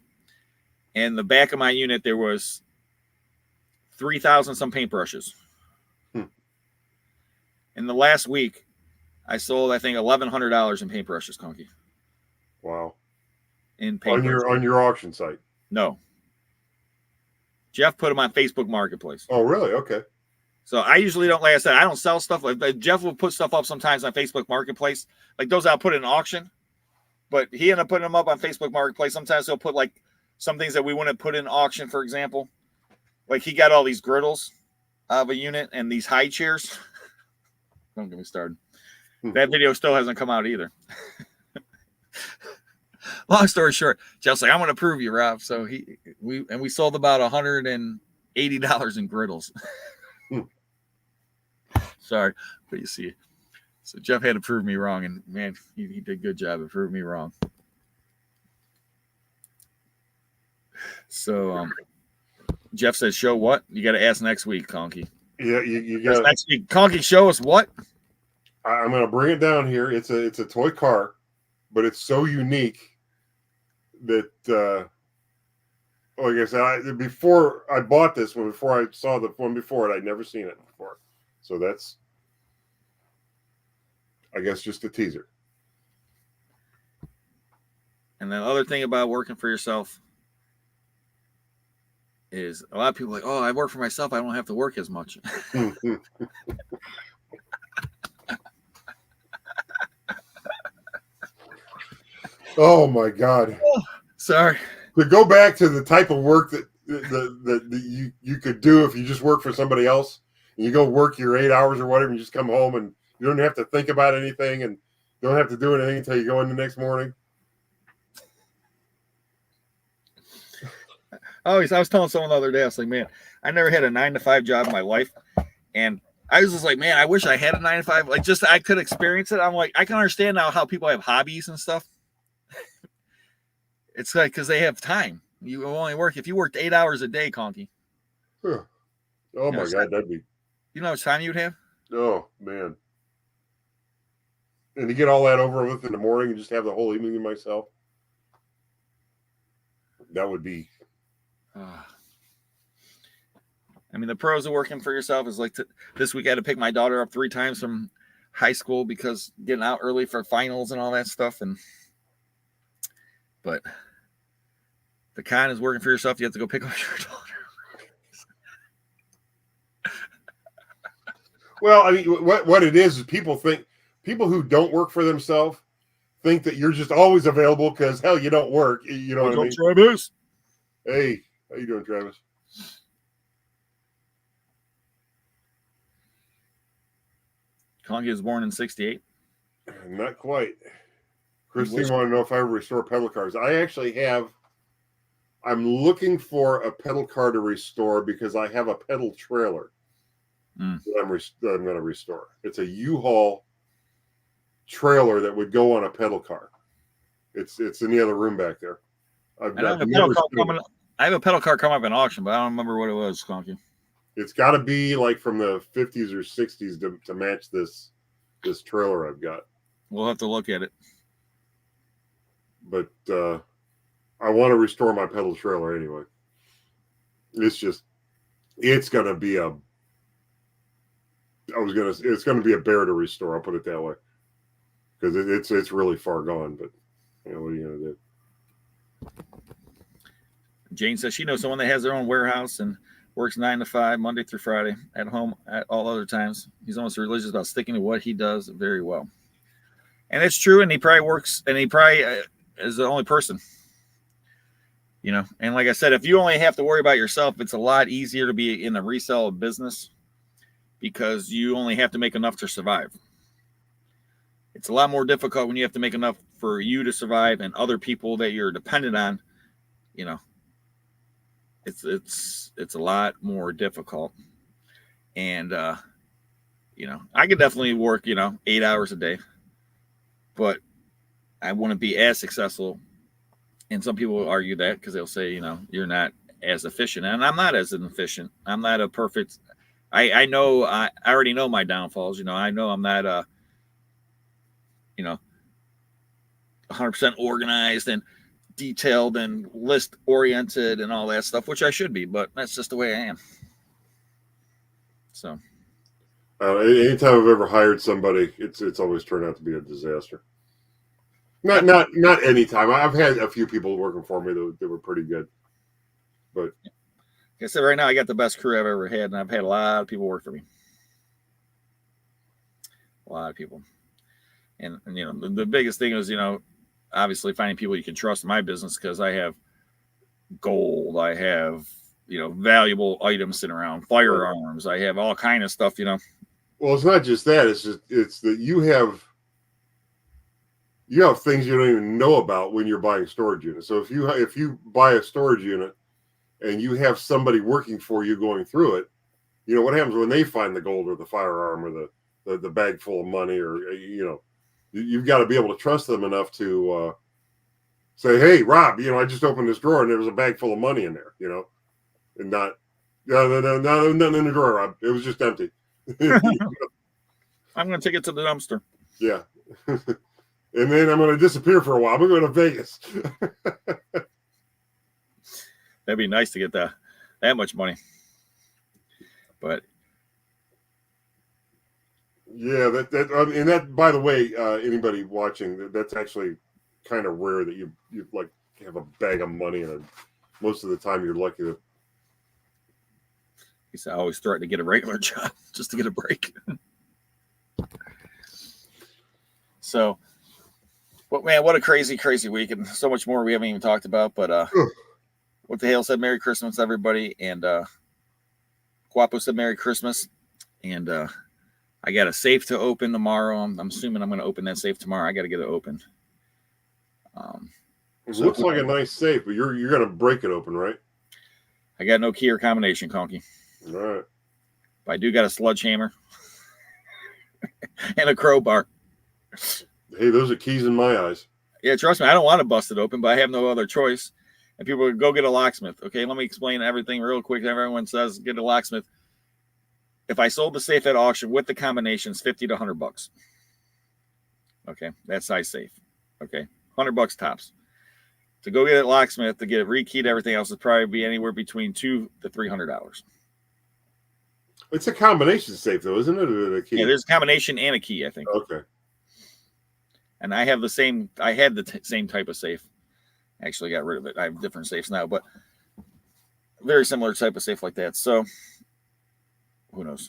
S1: And the back of my unit, there was 3,000 some paintbrushes. In the last week, I sold, I think, $1,100 in paintbrushes, Conky.
S2: Wow.
S1: In paintbrushes.
S2: On your auction site?
S1: No. Jeff put them on Facebook Marketplace.
S2: Oh, really? Okay.
S1: So I usually don't, like I said, I don't sell stuff. Jeff will put stuff up sometimes on Facebook Marketplace. Like those I'll put in auction. But he ended up putting them up on Facebook Marketplace. Sometimes he'll put like some things that we wouldn't put in auction, for example. Like he got all these griddles of a unit and these high chairs. Don't get me started. That video still hasn't come out either. Long story short, Jeff's like, I'm going to prove you, Rob. So we sold about $180 in griddles. Sorry, but you see, so Jeff had to prove me wrong, and man, he did a good job of proving me wrong. So Jeff says, show what? You got to ask next week, Conky.
S2: Yeah, you got
S1: next week. Conky, show us what?
S2: I'm going to bring it down here. It's a toy car, but it's so unique that like I said, before I bought this one, before I saw the one before it, I'd never seen it before. So that's, I guess, just a teaser.
S1: And the other thing about working for yourself is a lot of people are like, oh, I work for myself, I don't have to work as much.
S2: Oh my God.
S1: Oh, sorry.
S2: To go back to the type of work that you could do if you just work for somebody else, and you go work your 8 hours or whatever, and you just come home and you don't have to think about anything and don't have to do anything until you go in the next morning.
S1: I was telling someone the other day, I was like, man, I never had a 9-to-5 job in my life. And I was just like, man, I wish I had a 9-to-5. Like, just I could experience it. I'm like, I can understand now how people have hobbies and stuff. It's like because they have time. You only work if you worked 8 hours a day, Conky.
S2: Huh. Oh my God, that'd be.
S1: You know how much time you'd have?
S2: Oh man. And to get all that over with in the morning and just have the whole evening to myself, that would be.
S1: I mean, the pros of working for yourself is like this week I had to pick my daughter up 3 times from high school because getting out early for finals and all that stuff. But the con is working for yourself. You have to go pick up your daughter.
S2: Well, I mean, what it is people who don't work for themselves think that you're just always available because hell, you don't work. You know what I mean?
S1: Travis.
S2: Hey, how you doing, Travis?
S1: Conky was born in 68.
S2: Not quite. Christine wanted to know if I ever restore pedal cars. I actually have. I'm looking for a pedal car to restore because I have a pedal trailer that I'm going to restore. It's a U-Haul trailer that would go on a pedal car. It's in the other room back there.
S1: I have a pedal car come up in auction, but I don't remember what it was, Conky.
S2: It's got to be like from the 50s or 60s to match this trailer I've got.
S1: We'll have to look at it.
S2: But I want to restore my pedal trailer anyway. It's just it's going to be it's going to be a bear to restore. I'll put it that way, because it's really far gone. But what are you going to do?
S1: Jane says she knows someone that has their own warehouse and works 9 to 5, Monday through Friday, at home at all other times. He's almost religious about sticking to what he does very well. And it's true, and he probably works, and he probably is the only person. And like I said, if you only have to worry about yourself, it's a lot easier to be in the resale business because you only have to make enough to survive. It's a lot more difficult when you have to make enough for you to survive and other people that you're dependent on. It's a lot more difficult. And I could definitely work 8 hours a day, but I wouldn't be as successful. And some people argue that because they'll say, you're not as efficient. And I'm not as efficient. I'm not a perfect. I know, I already know my downfalls. I know I'm not 100% organized and detailed and list oriented and all that stuff, which I should be, but that's just the way I am. So
S2: anytime I've ever hired somebody, it's always turned out to be a disaster. Not any time. I've had a few people working for me that were pretty good, but
S1: like I said, right now I got the best crew I've ever had, and I've had a lot of people work for me. A lot of people, and the biggest thing is obviously finding people you can trust in my business, because I have gold, I have valuable items sitting around, firearms, I have all kind of stuff.
S2: Well, it's not just that. It's that you have things you don't even know about when you're buying storage units. So if you buy a storage unit and you have somebody working for you going through it, what happens when they find the gold or the firearm or the bag full of money, or you've got to be able to trust them enough to say, hey, Rob, I just opened this drawer and there was a bag full of money in there, and not nothing in the drawer, Rob. It was just empty.
S1: I'm going to take it to the dumpster.
S2: Yeah. And then I'm going to disappear for a while. I'm going to Vegas.
S1: That'd be nice to get that much money. But
S2: yeah, that by the way, anybody watching, that's actually kind of rare that you like have a bag of money, and most of the time you're lucky to.
S1: I always threaten to get a regular job just to get a break. So. Well, man, what a crazy, crazy week, and so much more we haven't even talked about. But what the Hales said, Merry Christmas, everybody, and Guapo said Merry Christmas, and I got a safe to open tomorrow. I'm assuming I'm going to open that safe tomorrow. I got to get it open.
S2: It looks like a nice safe, but you're going to break it open, right?
S1: I got no key or combination, Conky.
S2: All right.
S1: But I do got a sledgehammer and a crowbar.
S2: Hey, those are keys in my eyes.
S1: Yeah, trust me, I don't want to bust it open, but I have no other choice. And people would go get a locksmith. Okay, let me explain everything real quick. Everyone says get a locksmith. If I sold the safe at auction with the combinations, $50 to $100. Okay, that's size safe. Okay, $100 tops. To go get a locksmith to get it rekeyed, everything else would probably be anywhere between $200 to $300.
S2: It's a combination safe, though, isn't it? A key?
S1: Yeah, there's a combination and a key, I think.
S2: Okay.
S1: And I have the same. I had the same type of safe. Actually, got rid of it. I have different safes now, but very similar type of safe like that. So, who knows?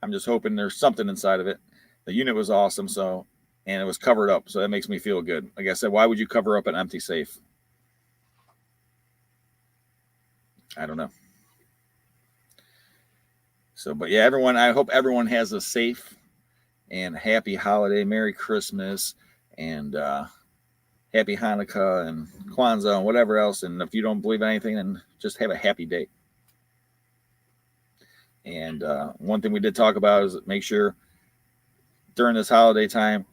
S1: I'm just hoping there's something inside of it. The unit was awesome, and it was covered up, so that makes me feel good. Like I said, why would you cover up an empty safe? I don't know. So, but yeah, everyone. I hope everyone has a safe and happy holiday, Merry Christmas, and happy Hanukkah and Kwanzaa and whatever else. And if you don't believe anything, then just have a happy day. And one thing we did talk about is make sure during this holiday time,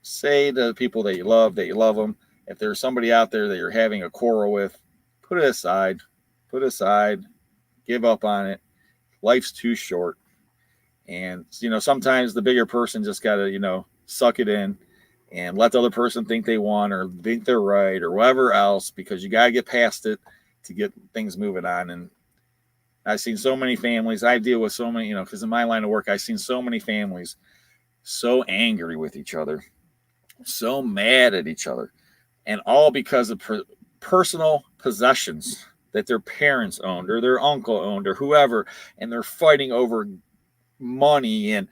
S1: say to the people that you love them. If there's somebody out there that you're having a quarrel with, put it aside, give up on it. Life's too short. And, sometimes the bigger person just got to, suck it in and let the other person think they won or think they're right or whatever else, because you got to get past it to get things moving on. And I've seen so many families. I deal with so many, because in my line of work, I've seen so many families so angry with each other, so mad at each other, and all because of personal possessions that their parents owned or their uncle owned or whoever, and they're fighting over money and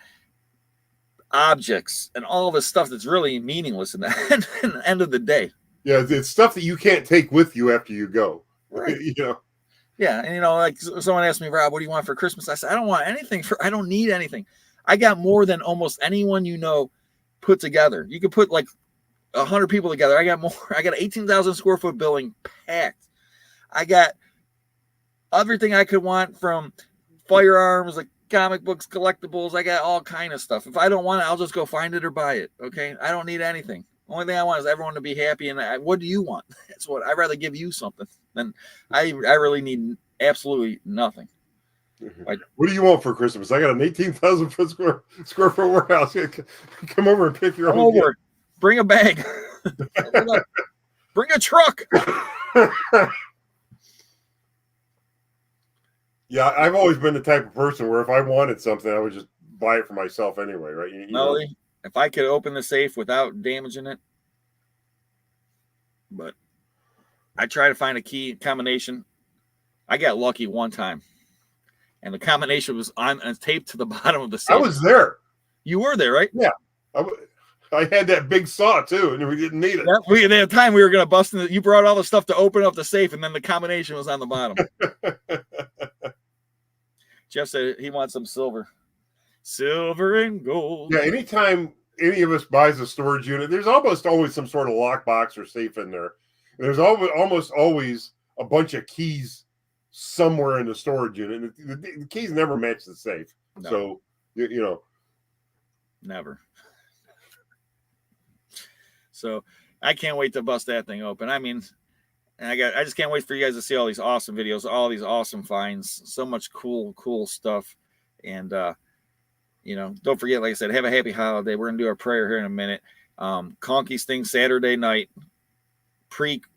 S1: objects and all this stuff that's really meaningless in the end of the day.
S2: Yeah, it's stuff that you can't take with you after you go.
S1: Right.
S2: Yeah,
S1: and like someone asked me, Rob, what do you want for Christmas? I said, I don't want anything I don't need anything. I got more than almost anyone put together. You could put like 100 people together. I got more. I got 18,000 square foot building packed. I got everything I could want, from firearms, like comic books, collectibles. I got all kind of stuff. If I don't want it, I'll just go find it or buy it. Okay. I don't need anything. Only thing I want is everyone to be happy. And what do you want? That's what I'd rather give you something than I really need absolutely nothing.
S2: What do you want for Christmas? I got an 18,000 foot square foot warehouse. Come over and pick your own.
S1: Over. Bring a bag. Bring a truck.
S2: Yeah, I've always been the type of person where if I wanted something, I would just buy it for myself anyway, right?
S1: If I could open the safe without damaging it, but I try to find a key combination. I got lucky one time, and the combination was on taped to the bottom of the safe.
S2: I was there.
S1: You were there, right?
S2: Yeah. I had that big saw too, and we didn't need it.
S1: Yeah, at the time we were going to bust in. You brought all the stuff to open up the safe, and then the combination was on the bottom. Jeff said he wants some silver and gold.
S2: Yeah, anytime any of us buys a storage unit, there's almost always some sort of lockbox or safe in there. There's almost always a bunch of keys somewhere in the storage unit. The keys never match the safe, no. So
S1: never. So I can't wait to bust that thing open. I mean, I just can't wait for you guys to see all these awesome videos, all these awesome finds, so much cool stuff. And don't forget, like I said, have a happy holiday. We're gonna do our prayer here in a minute. Conky's thing Saturday night.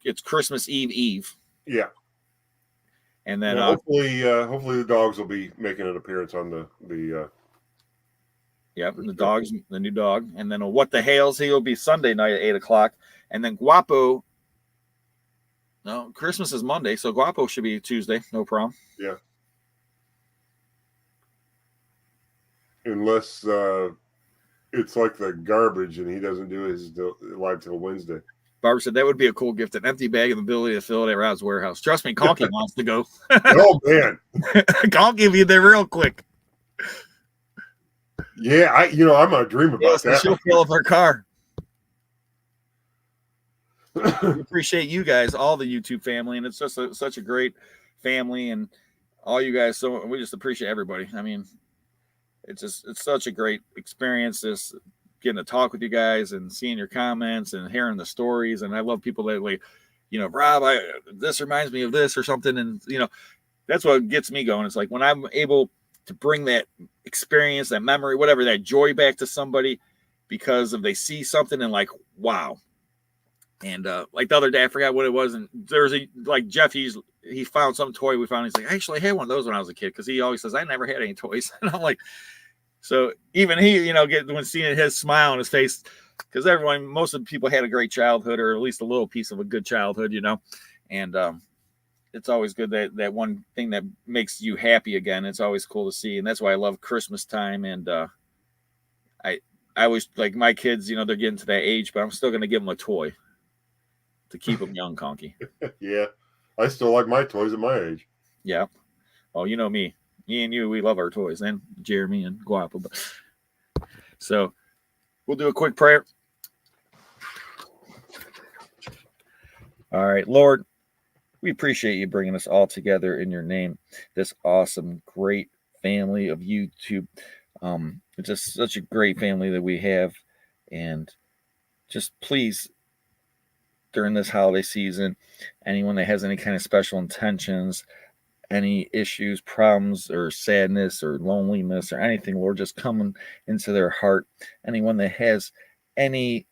S1: It's Christmas Eve.
S2: Yeah.
S1: And then
S2: hopefully the dogs will be making an appearance on the
S1: Yep, and the new dog. And then What the Hales, he'll be Sunday night at 8:00. And then Guapo. No, Christmas is Monday, so Guapo should be Tuesday, no problem.
S2: Yeah. Unless it's like the garbage and he doesn't do his live till Wednesday.
S1: Barbara said that would be a cool gift, an empty bag of the ability to fill it at Rob's warehouse. Trust me, Conky wants to go.
S2: Oh, man.
S1: Conky will be there real quick.
S2: Yeah, I'm a dream about that.
S1: She'll fill up her car. We appreciate you guys, all the YouTube family, and it's just such a great family, and all you guys. So we just appreciate everybody. I mean, it's such a great experience. Just getting to talk with you guys and seeing your comments and hearing the stories. And I love people that like, Rob, this reminds me of this or something, and that's what gets me going. It's like when I'm able to bring that experience, that memory, whatever, that joy back to somebody because they see something and like, wow. And like the other day, I forgot what it was. And there's Jeff, he found some toy we found. He's like, I actually had one of those when I was a kid. Because he always says, I never had any toys. And I'm like, so even he, when seeing his smile on his face, because most of the people had a great childhood, or at least a little piece of a good childhood, and it's always good that one thing that makes you happy again. It's always cool to see. And that's why I love Christmas time. And I always, like my kids, they're getting to that age, but I'm still going to give them a toy to keep them young, Conky.
S2: Yeah. I still like my toys at my age.
S1: Yeah. Well, you know me and you, we love our toys, and Jeremy and Guapo. So we'll do a quick prayer. All right, Lord, we appreciate you bringing us all together in your name, this awesome, great family of YouTube. It's just such a great family that we have. And just please, during this holiday season, anyone that has any kind of special intentions, any issues, problems, or sadness, or loneliness, or anything, Lord, just come into their heart. Anyone that has any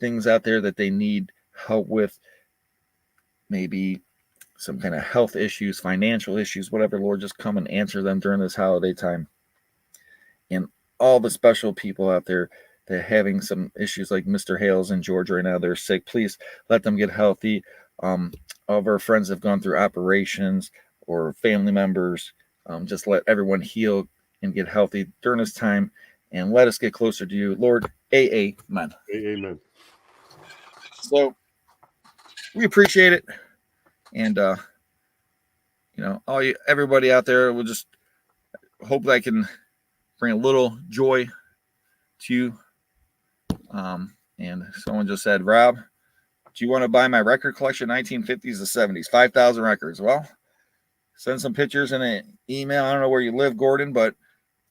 S1: things out there that they need help with, maybe some kind of health issues, financial issues, whatever, Lord, just come and answer them during this holiday time. And all the special people out there that are having some issues, like Mr. Hales and George right now, they're sick. Please let them get healthy. All of our friends have gone through operations or family members. Just let everyone heal and get healthy during this time, and let us get closer to you, Lord. Amen.
S2: Amen.
S1: So we appreciate it. And, everybody out there, will just hope that I can bring a little joy to you. And someone just said, Rob, do you want to buy my record collection, 1950s to 70s, 5,000 records? Well, send some pictures in an email. I don't know where you live, Gordon, but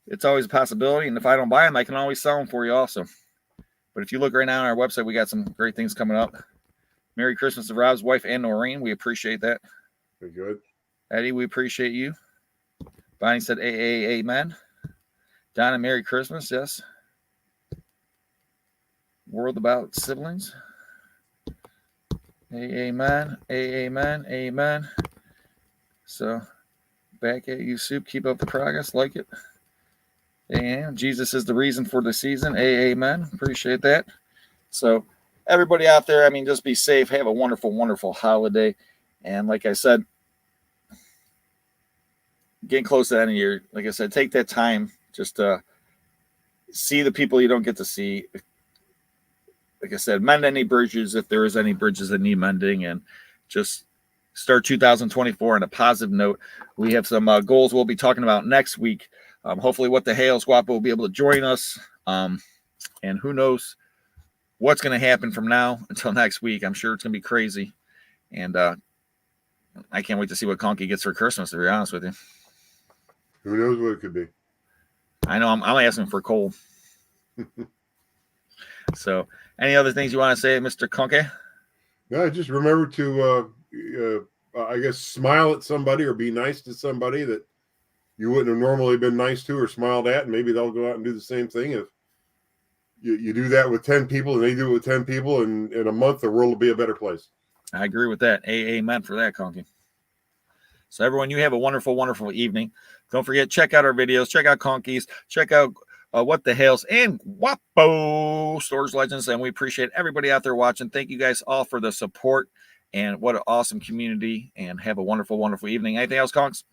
S1: it's always a possibility. And if I don't buy them, I can always sell them for you also. But if you look right now on our website, we got some great things coming up. Merry Christmas to Rob's wife and Noreen. We appreciate that.
S2: Very good.
S1: Eddie, we appreciate you. Bonnie said, amen. Donna, Merry Christmas. Yes. World about siblings. Amen. Amen. So, back at you, Soup. Keep up the progress. Like it. And Jesus is the reason for the season. Amen. Appreciate that. So, everybody out there, just be safe. Have a wonderful, wonderful holiday. And like I said, getting close to the end of the year, like I said, take that time just to see the people you don't get to see. Like I said, mend any bridges if there is any bridges that need mending, and just start 2024 on a positive note. We have some goals we'll be talking about next week. Hopefully what the Hales Guapo will be able to join us. And who knows what's going to happen from now until next week. I'm sure it's going to be crazy. And I can't wait to see what Conky gets for Christmas, to be honest with you.
S2: Who knows what it could be?
S1: I know I'm asking for coal. So, any other things you want to say, Mr. Conky?
S2: No, just remember to, I guess, smile at somebody or be nice to somebody that you wouldn't have normally been nice to or smiled at, and maybe they'll go out and do the same thing. If you do that with 10 people and they do it with 10 people, and in a month, the world will be a better place.
S1: I agree with that. Amen for that, Conky. So, everyone, you have a wonderful, wonderful evening. Don't forget, check out our videos, check out Conky's, check out What the Hales and Guapo Storage Legends. And we appreciate everybody out there watching. Thank you guys all for the support, and what an awesome community. And have a wonderful, wonderful evening. Anything else, Conks?